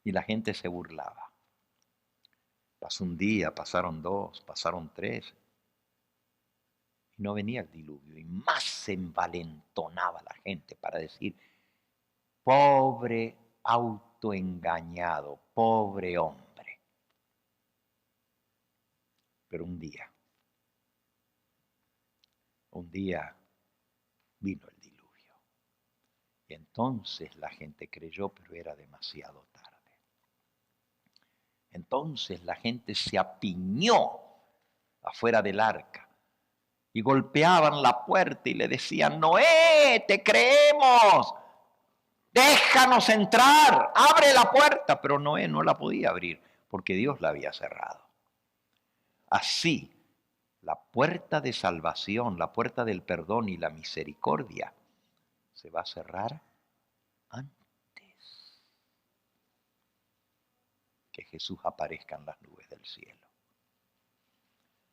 Y la gente se burlaba. Pasó un día, pasaron 2, pasaron 3. Y no venía el diluvio. Y más se envalentonaba la gente para decir, pobre autoengañado, pobre hombre. Pero un día vino el diluvio. Y entonces la gente creyó, pero era demasiado tarde. Entonces la gente se apiñó afuera del arca y golpeaban la puerta y le decían, Noé, te creemos, déjanos entrar, abre la puerta. Pero Noé no la podía abrir porque Dios la había cerrado. Así, la puerta de salvación, la puerta del perdón y la misericordia se va a cerrar antes que Jesús aparezca en las nubes del cielo.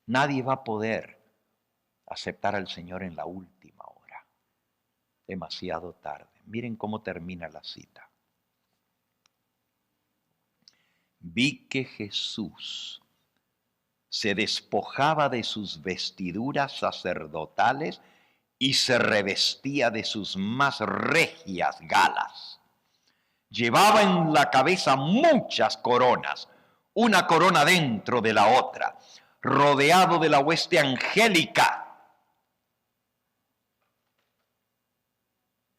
Nadie va a poder aceptar al Señor en la última hora. Demasiado tarde. Miren cómo termina la cita. Vi que Jesús se despojaba de sus vestiduras sacerdotales y se revestía de sus más regias galas. Llevaba en la cabeza muchas coronas, una corona dentro de la otra, rodeado de la hueste angélica.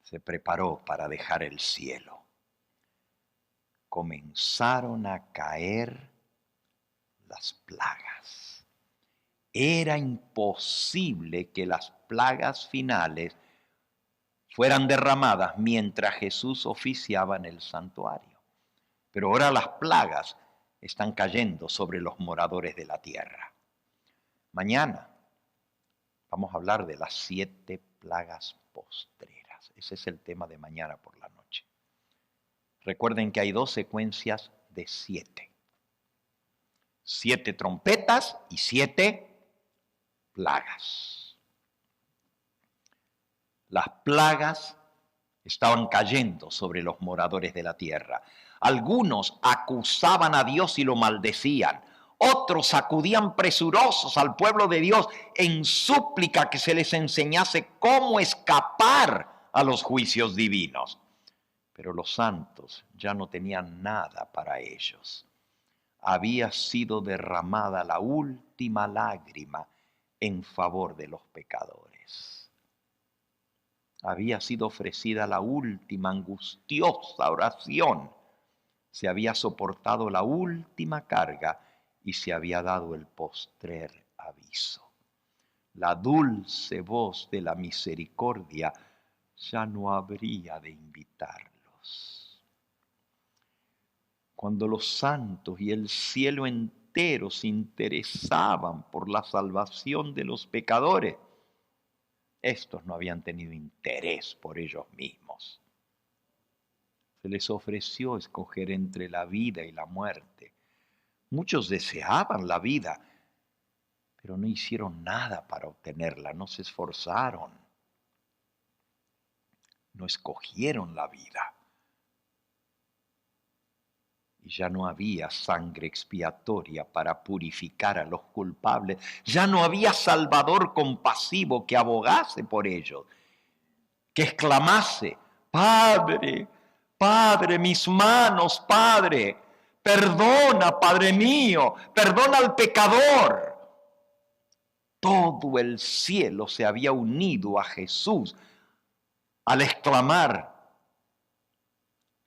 Se preparó para dejar el cielo. Comenzaron a caer las plagas. Era imposible que las plagas finales fueran derramadas mientras Jesús oficiaba en el santuario. Pero ahora las plagas están cayendo sobre los moradores de la tierra. Mañana vamos a hablar de las 7 plagas postreras. Ese es el tema de mañana por la noche. Recuerden que hay 2 secuencias de 7. 7 trompetas y 7 plagas. Las plagas estaban cayendo sobre los moradores de la tierra. Algunos acusaban a Dios y lo maldecían. Otros acudían presurosos al pueblo de Dios en súplica que se les enseñase cómo escapar a los juicios divinos. Pero los santos ya no tenían nada para ellos. Había sido derramada la última lágrima en favor de los pecadores. Había sido ofrecida la última angustiosa oración. Se había soportado la última carga y se había dado el postrer aviso. la dulce voz de la misericordia, ya no habría de invitarlos. Cuando los santos y el cielo entero se interesaban por la salvación de los pecadores, estos no habían tenido interés por ellos mismos. Se les ofreció escoger entre la vida y la muerte. Muchos deseaban la vida, pero no hicieron nada para obtenerla, no se esforzaron, no escogieron la vida. Y ya no había sangre expiatoria para purificar a los culpables, ya no había Salvador compasivo que abogase por ellos, que exclamase: Padre, Padre, mis manos, Padre, perdona, Padre mío, perdona al pecador. Todo el cielo se había unido a Jesús al exclamar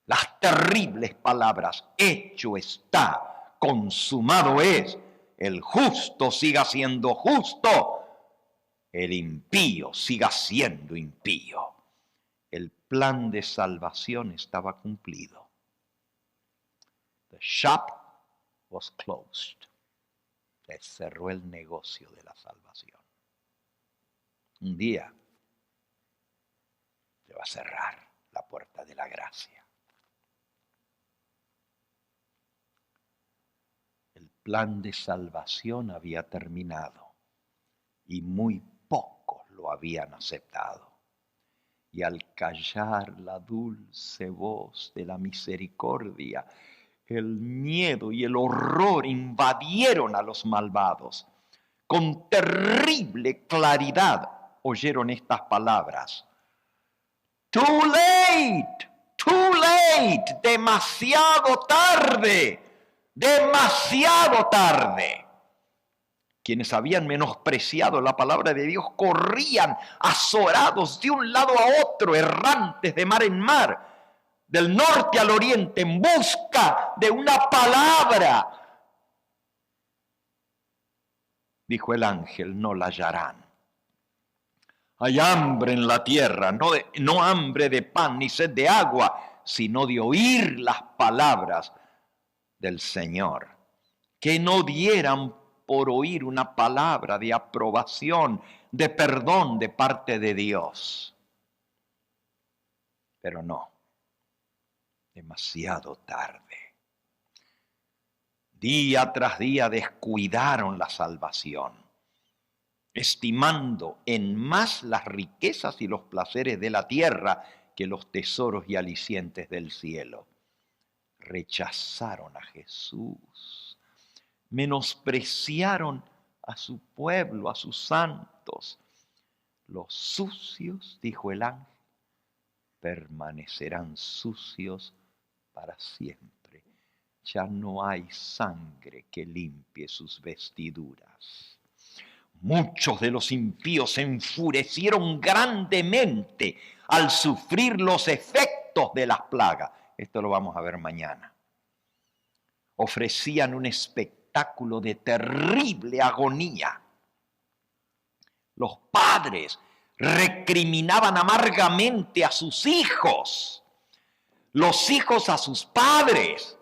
las terribles palabras: hecho está, consumado es. El justo siga siendo justo, el impío siga siendo impío. El plan de salvación estaba cumplido. The shop was closed. Se cerró el negocio de la salvación. Un día se va a cerrar la puerta de la gracia. El plan de salvación había terminado y muy pocos lo habían aceptado. Y al callar la dulce voz de la misericordia, el miedo y el horror invadieron a los malvados. Con terrible claridad oyeron estas palabras: Too late, demasiado tarde, demasiado tarde. Quienes habían menospreciado la palabra de Dios corrían azorados de un lado a otro, errantes de mar en mar, del norte al oriente, en busca de una palabra. Dijo el ángel: no la hallarán. Hay hambre en la tierra, no hambre de pan ni sed de agua, sino de oír las palabras del Señor. Que no dieran por oír una palabra de aprobación, de perdón de parte de Dios. Pero no. Demasiado tarde. Día tras día descuidaron la salvación, estimando en más las riquezas y los placeres de la tierra que los tesoros y alicientes del cielo. Rechazaron a Jesús, menospreciaron a su pueblo, a sus santos. Los sucios, dijo el ángel, permanecerán sucios para siempre. Ya no hay sangre que limpie sus vestiduras. Muchos de los impíos se enfurecieron grandemente al sufrir los efectos de las plagas. Esto lo vamos a ver mañana. Ofrecían un espectáculo de terrible agonía. Los padres recriminaban amargamente a sus hijos, los hijos a sus padres,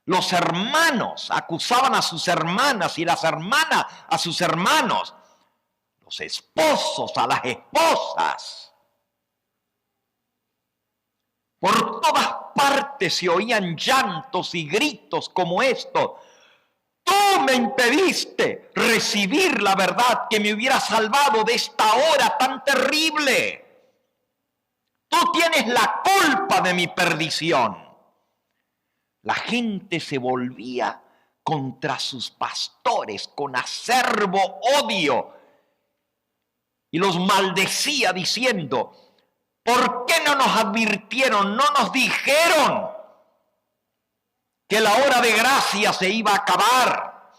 los hermanos acusaban a sus hermanas y las hermanas a sus hermanos, los esposos a las esposas. Por todas partes se oían llantos y gritos como estos: tú me impediste recibir la verdad que me hubiera salvado de esta hora tan terrible. Tú tienes la culpa de mi perdición. La gente se volvía contra sus pastores con acerbo odio y los maldecía diciendo: ¿por qué no nos advirtieron, no nos dijeron que la hora de gracia se iba a acabar?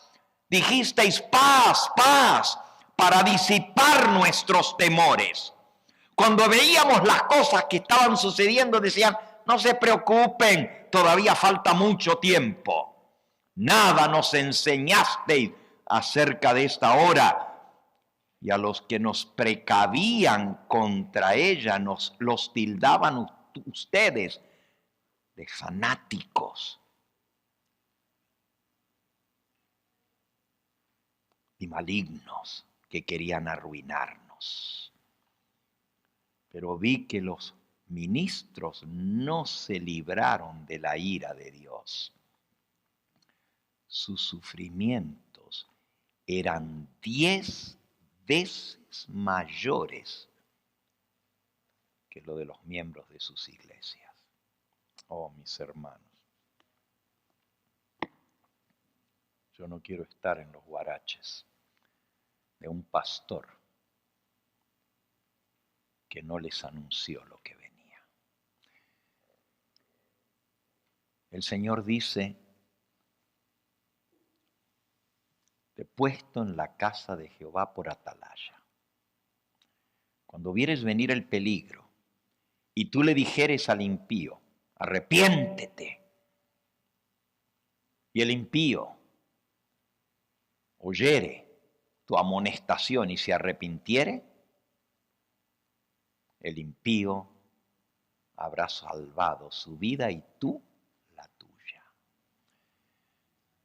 Dijisteis paz, paz, para disipar nuestros temores. Cuando veíamos las cosas que estaban sucediendo, decían: no se preocupen, todavía falta mucho tiempo. Nada nos enseñasteis acerca de esta hora. y a los que nos precavían contra ella los tildaban ustedes de fanáticos y malignos que querían arruinarnos. Pero vi que los ministros no se libraron de la ira de Dios. Sus sufrimientos eran 10 veces mayores que lo de los miembros de sus iglesias. Oh, mis hermanos, yo no quiero estar en los guaraches de un pastor que no les anunció lo que venía. El Señor dice, te he puesto en la casa de Jehová por atalaya. Cuando vieres venir el peligro y tú le dijeres al impío, arrepiéntete, y el impío oyere tu amonestación y se arrepintiere, el impío habrá salvado su vida y tú la tuya.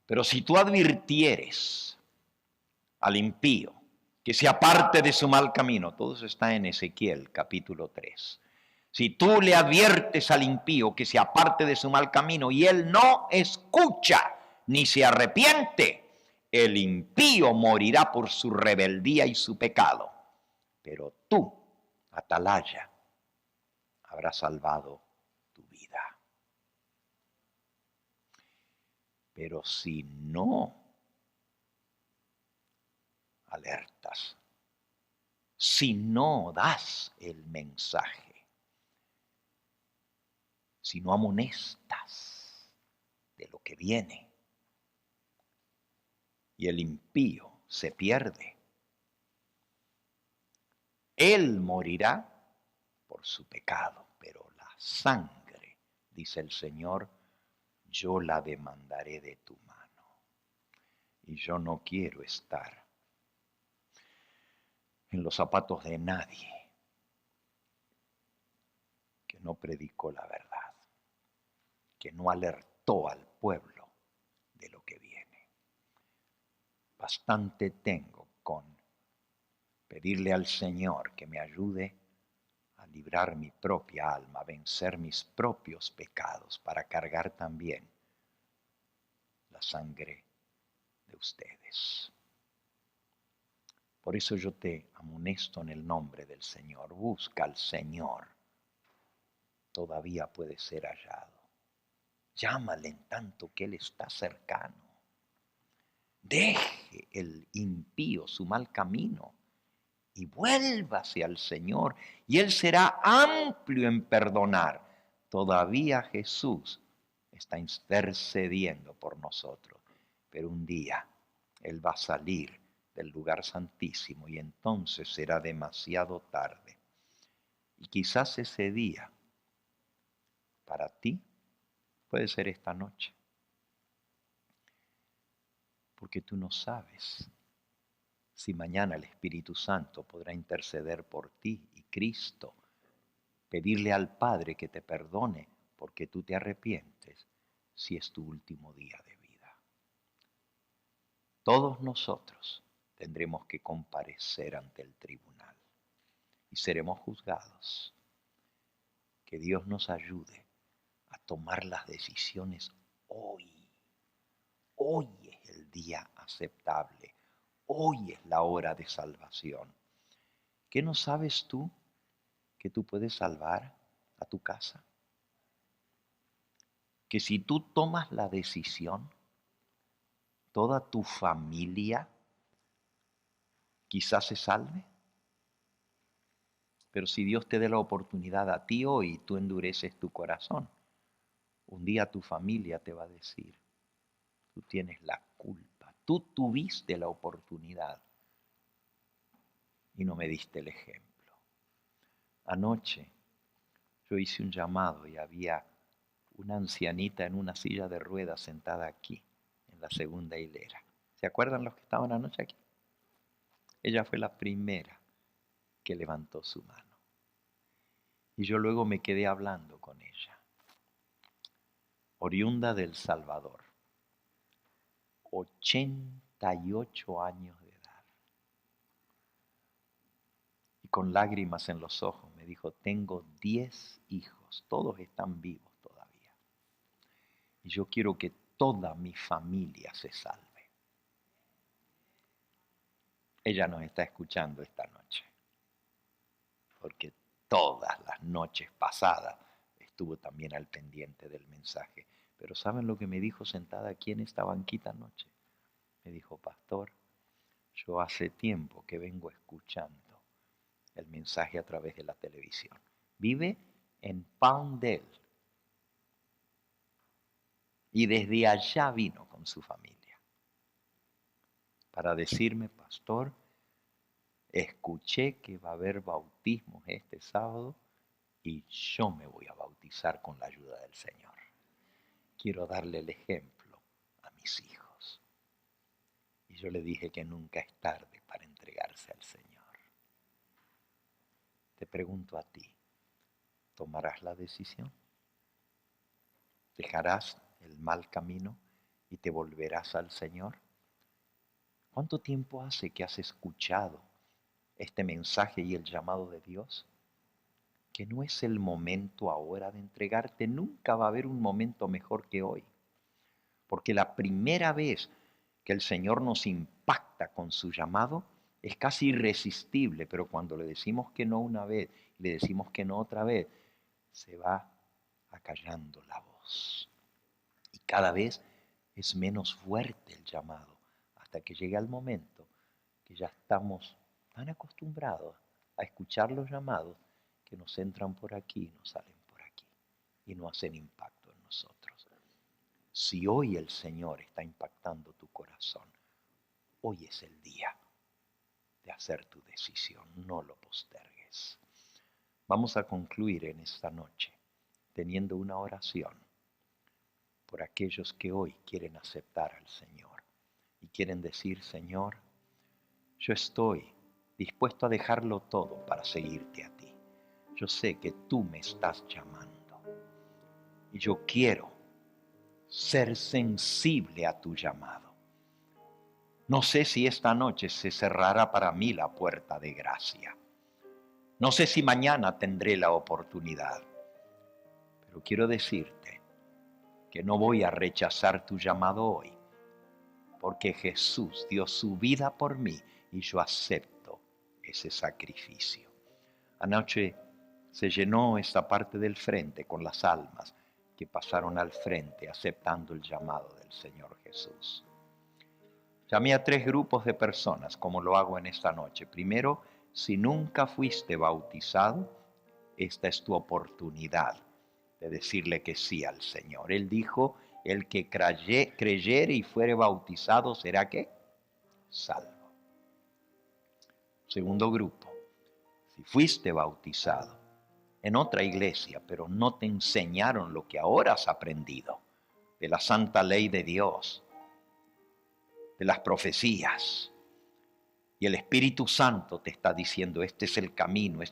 Pero si tú advirtieres al impío que se aparte de su mal camino, todo eso está en Ezequiel capítulo 3. Si tú le adviertes al impío que se aparte de su mal camino y él no escucha ni se arrepiente, el impío morirá por su rebeldía y su pecado. Pero tú, atalaya, habrás salvado tu vida. Pero si no alertas, si no das el mensaje, si no amonestas de lo que viene y el impío se pierde, él morirá por su pecado, pero la sangre, dice el Señor, yo la demandaré de tu mano. Y yo no quiero estar en los zapatos de nadie que no predicó la verdad, que no alertó al pueblo de lo que viene. Bastante tengo con pedirle al Señor que me ayude a librar mi propia alma, a vencer mis propios pecados, para cargar también la sangre de ustedes. Por eso yo te amonesto en el nombre del Señor. Busca al Señor. Todavía puede ser hallado. Llámale en tanto que Él está cercano. Deje el impío su mal camino y vuélvase al Señor, y Él será amplio en perdonar. Todavía Jesús está intercediendo por nosotros, pero un día Él va a salir del lugar santísimo y entonces será demasiado tarde. Y quizás ese día para ti puede ser esta noche, porque tú no sabes si mañana el Espíritu Santo podrá interceder por ti y Cristo, pedirle al Padre que te perdone porque tú te arrepientes, si es tu último día de vida. Todos nosotros tendremos que comparecer ante el tribunal y seremos juzgados. Que Dios nos ayude a tomar las decisiones hoy. Hoy es el día aceptable. Hoy es la hora de salvación. ¿Qué no sabes tú que tú puedes salvar a tu casa? Que si tú tomas la decisión, toda tu familia quizás se salve. Pero si Dios te dé la oportunidad a ti hoy, tú endureces tu corazón, un día tu familia te va a decir, tú tienes la culpa, tú tuviste la oportunidad y no me diste el ejemplo. Anoche yo hice un llamado y había una ancianita en una silla de ruedas sentada aquí, en la segunda hilera. ¿Se acuerdan los que estaban anoche aquí? Ella fue la primera que levantó su mano. Y yo luego me quedé hablando con ella. Oriunda del Salvador, 88 años de edad. Y con lágrimas en los ojos me dijo, tengo 10 hijos, todos están vivos todavía. Y yo quiero que toda mi familia se salve. Ella nos está escuchando esta noche, porque todas las noches pasadas estuvo también al pendiente del mensaje. Pero ¿saben lo que me dijo sentada aquí en esta banquita anoche? Me dijo, pastor, yo hace tiempo que vengo escuchando el mensaje a través de la televisión. Vive en Palmdale. Y desde allá vino con su familia para decirme, pastor, escuché que va a haber bautismos este sábado y yo me voy a bautizar con la ayuda del Señor. Quiero darle el ejemplo a mis hijos. Y yo le dije que nunca es tarde para entregarse al Señor. Te pregunto a ti, ¿tomarás la decisión? ¿Dejarás el mal camino y te volverás al Señor? ¿Cuánto tiempo hace que has escuchado este mensaje y el llamado de Dios? Que no es el momento ahora de entregarte, nunca va a haber un momento mejor que hoy. Porque la primera vez que el Señor nos impacta con su llamado es casi irresistible, pero cuando le decimos que no una vez y le decimos que no otra vez, se va acallando la voz. Y cada vez es menos fuerte el llamado, hasta que llega el momento que ya estamos tan acostumbrados a escuchar los llamados que nos entran por aquí y nos salen por aquí y no hacen impacto en nosotros. Si hoy el Señor está impactando tu corazón, hoy es el día de hacer tu decisión, no lo postergues. Vamos a concluir en esta noche teniendo una oración por aquellos que hoy quieren aceptar al Señor y quieren decir, Señor, yo estoy dispuesto a dejarlo todo para seguirte a ti. Yo sé que tú me estás llamando y yo quiero ser sensible a tu llamado. No sé si esta noche se cerrará para mí la puerta de gracia. No sé si mañana tendré la oportunidad, pero quiero decirte que no voy a rechazar tu llamado hoy, porque Jesús dio su vida por mí y yo acepto ese sacrificio. Anoche se llenó esta parte del frente con las almas que pasaron al frente aceptando el llamado del Señor Jesús. Llamé a 3 grupos de personas, como lo hago en esta noche. Primero, si nunca fuiste bautizado, esta es tu oportunidad de decirle que sí al Señor. Él dijo, el que creyere y fuere bautizado será ¿qué? Salvo. Segundo grupo, si fuiste bautizado en otra iglesia, pero no te enseñaron lo que ahora has aprendido de la santa ley de Dios, de las profecías, y el Espíritu Santo te está diciendo, este es el camino,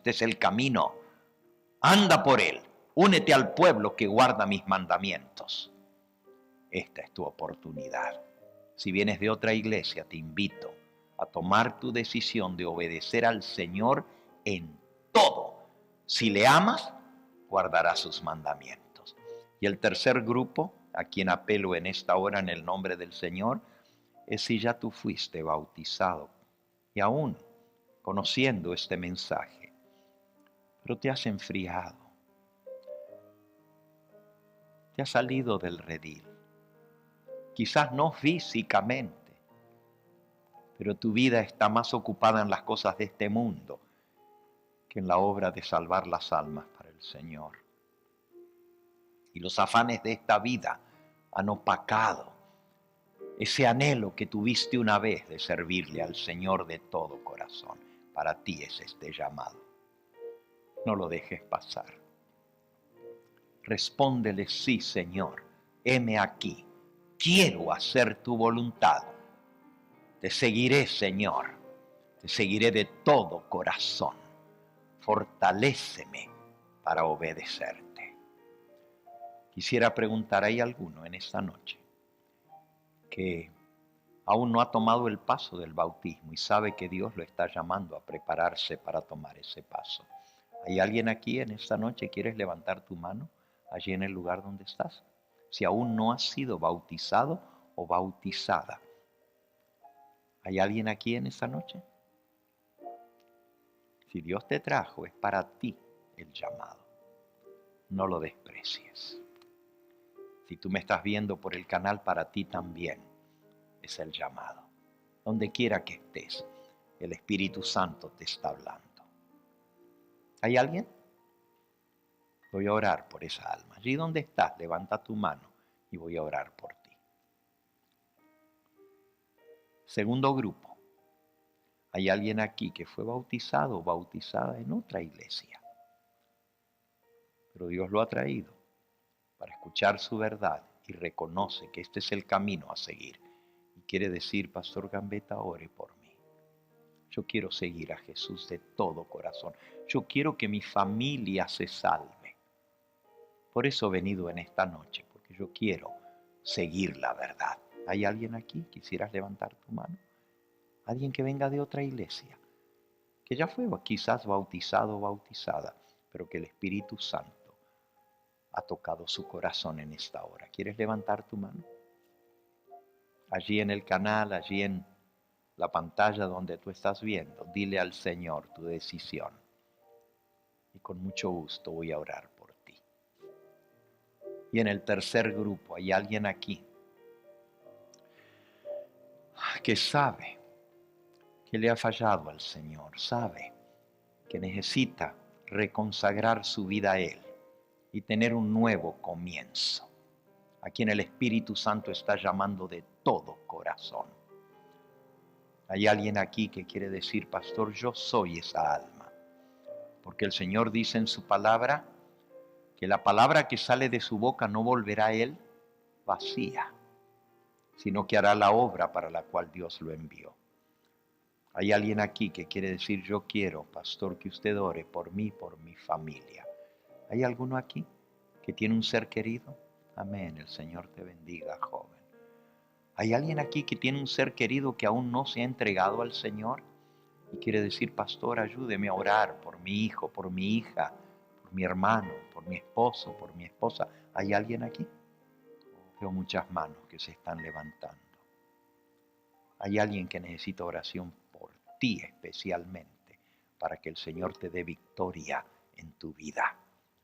anda por él, únete al pueblo que guarda mis mandamientos. Esta es tu oportunidad. Si vienes de otra iglesia, te invito a tomar tu decisión de obedecer al Señor en todo. Si le amas, guardarás sus mandamientos. Y el tercer grupo, a quien apelo en esta hora en el nombre del Señor, es si ya tú fuiste bautizado y aún conociendo este mensaje, pero te has enfriado, te has salido del redil, quizás no físicamente, pero tu vida está más ocupada en las cosas de este mundo que en la obra de salvar las almas para el Señor. Y los afanes de esta vida han opacado ese anhelo que tuviste una vez de servirle al Señor de todo corazón. Para ti es este llamado. No lo dejes pasar. Respóndele, sí, Señor, heme aquí. Quiero hacer tu voluntad. Te seguiré, Señor. Te seguiré de todo corazón. Fortaléceme para obedecerte. Quisiera preguntar, ¿hay alguno en esta noche que aún no ha tomado el paso del bautismo y sabe que Dios lo está llamando a prepararse para tomar ese paso? ¿Hay alguien aquí en esta noche? ¿Quieres levantar tu mano allí en el lugar donde estás? Si aún no has sido bautizado o bautizada. ¿Hay alguien aquí en esta noche? Si Dios te trajo, es para ti el llamado. No lo desprecies. Si tú me estás viendo por el canal, para ti también es el llamado. Donde quiera que estés, el Espíritu Santo te está hablando. ¿Hay alguien? Voy a orar por esa alma. Allí donde estás, levanta tu mano y voy a orar por ti. Segundo grupo. Hay alguien aquí que fue bautizado o bautizada en otra iglesia, pero Dios lo ha traído para escuchar su verdad y reconoce que este es el camino a seguir. Y quiere decir, Pastor Gambetta, ore por mí. Yo quiero seguir a Jesús de todo corazón. Yo quiero que mi familia se salve. Por eso he venido en esta noche, porque yo quiero seguir la verdad. ¿Hay alguien aquí? ¿Quisieras levantar tu mano? Alguien que venga de otra iglesia, que ya fue quizás bautizado o bautizada, pero que el Espíritu Santo ha tocado su corazón en esta hora. ¿Quieres levantar tu mano? Allí en el canal, allí en la pantalla donde tú estás viendo, dile al Señor tu decisión. Y con mucho gusto voy a orar por ti. Y en el tercer grupo hay alguien aquí que sabe que le ha fallado al Señor, sabe que necesita reconsagrar su vida a Él y tener un nuevo comienzo, a quien el Espíritu Santo está llamando de todo corazón. Hay alguien aquí que quiere decir, Pastor, yo soy esa alma, porque el Señor dice en su palabra que la palabra que sale de su boca no volverá a Él vacía, sino que hará la obra para la cual Dios lo envió. Hay alguien aquí que quiere decir, yo quiero, pastor, que usted ore por mí, por mi familia. ¿Hay alguno aquí que tiene un ser querido? Amén, el Señor te bendiga, joven. ¿Hay alguien aquí que tiene un ser querido que aún no se ha entregado al Señor? Y quiere decir, pastor, ayúdeme a orar por mi hijo, por mi hija, por mi hermano, por mi esposo, por mi esposa. ¿Hay alguien aquí? Veo muchas manos que se están levantando. Hay alguien que necesita oración por ti especialmente, para que el Señor te dé victoria en tu vida,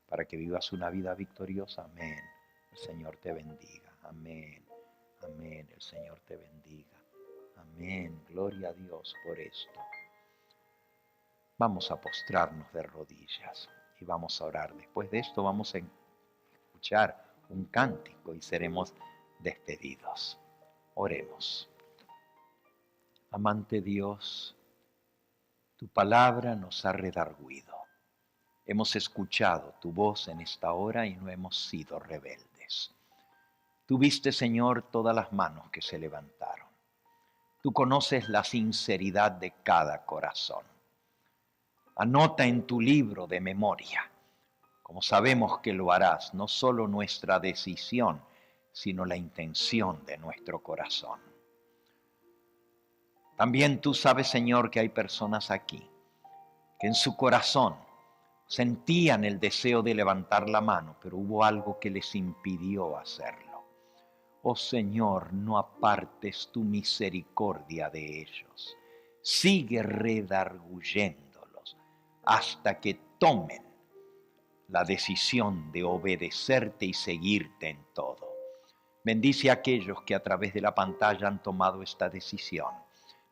para que vivas una vida victoriosa. Amén. El Señor te bendiga. Amén. Amén. El Señor te bendiga. Amén. Gloria a Dios por esto. Vamos a postrarnos de rodillas y vamos a orar. Después de esto vamos a escuchar un cántico y seremos despedidos. Oremos. Amante Dios, tu palabra nos ha redarguido. Hemos escuchado tu voz en esta hora y no hemos sido rebeldes. Tú viste, Señor, todas las manos que se levantaron. Tú conoces la sinceridad de cada corazón. Anota en tu libro de memoria, como sabemos que lo harás, no solo nuestra decisión, sino la intención de nuestro corazón. También tú sabes, Señor, que hay personas aquí que en su corazón sentían el deseo de levantar la mano, pero hubo algo que les impidió hacerlo. Oh Señor, no apartes tu misericordia de ellos. Sigue redarguyéndolos hasta que tomen la decisión de obedecerte y seguirte en todo. Bendice a aquellos que a través de la pantalla han tomado esta decisión.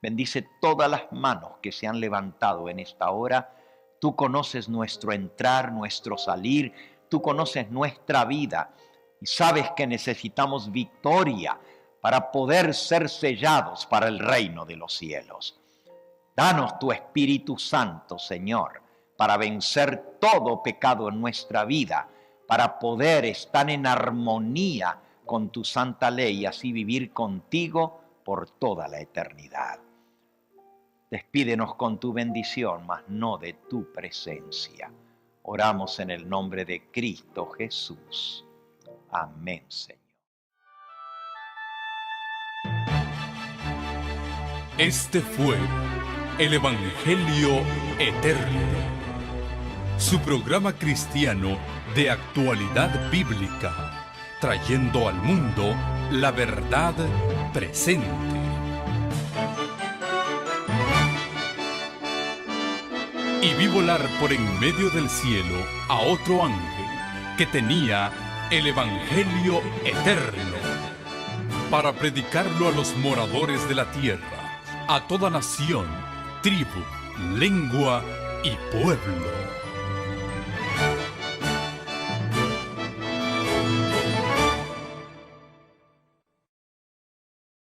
Bendice todas las manos que se han levantado en esta hora. Tú conoces nuestro entrar, nuestro salir. Tú conoces nuestra vida y sabes que necesitamos victoria para poder ser sellados para el reino de los cielos. Danos tu Espíritu Santo, Señor, para vencer todo pecado en nuestra vida, para poder estar en armonía con tu santa ley y así vivir contigo por toda la eternidad. Despídenos con tu bendición, mas no de tu presencia. Oramos en el nombre de Cristo Jesús. Amén, Señor. Este fue el Evangelio Eterno, su programa cristiano de actualidad bíblica, trayendo al mundo la verdad presente. Y vi volar por en medio del cielo a otro ángel que tenía el Evangelio Eterno, para predicarlo a los moradores de la tierra, a toda nación, tribu, lengua y pueblo.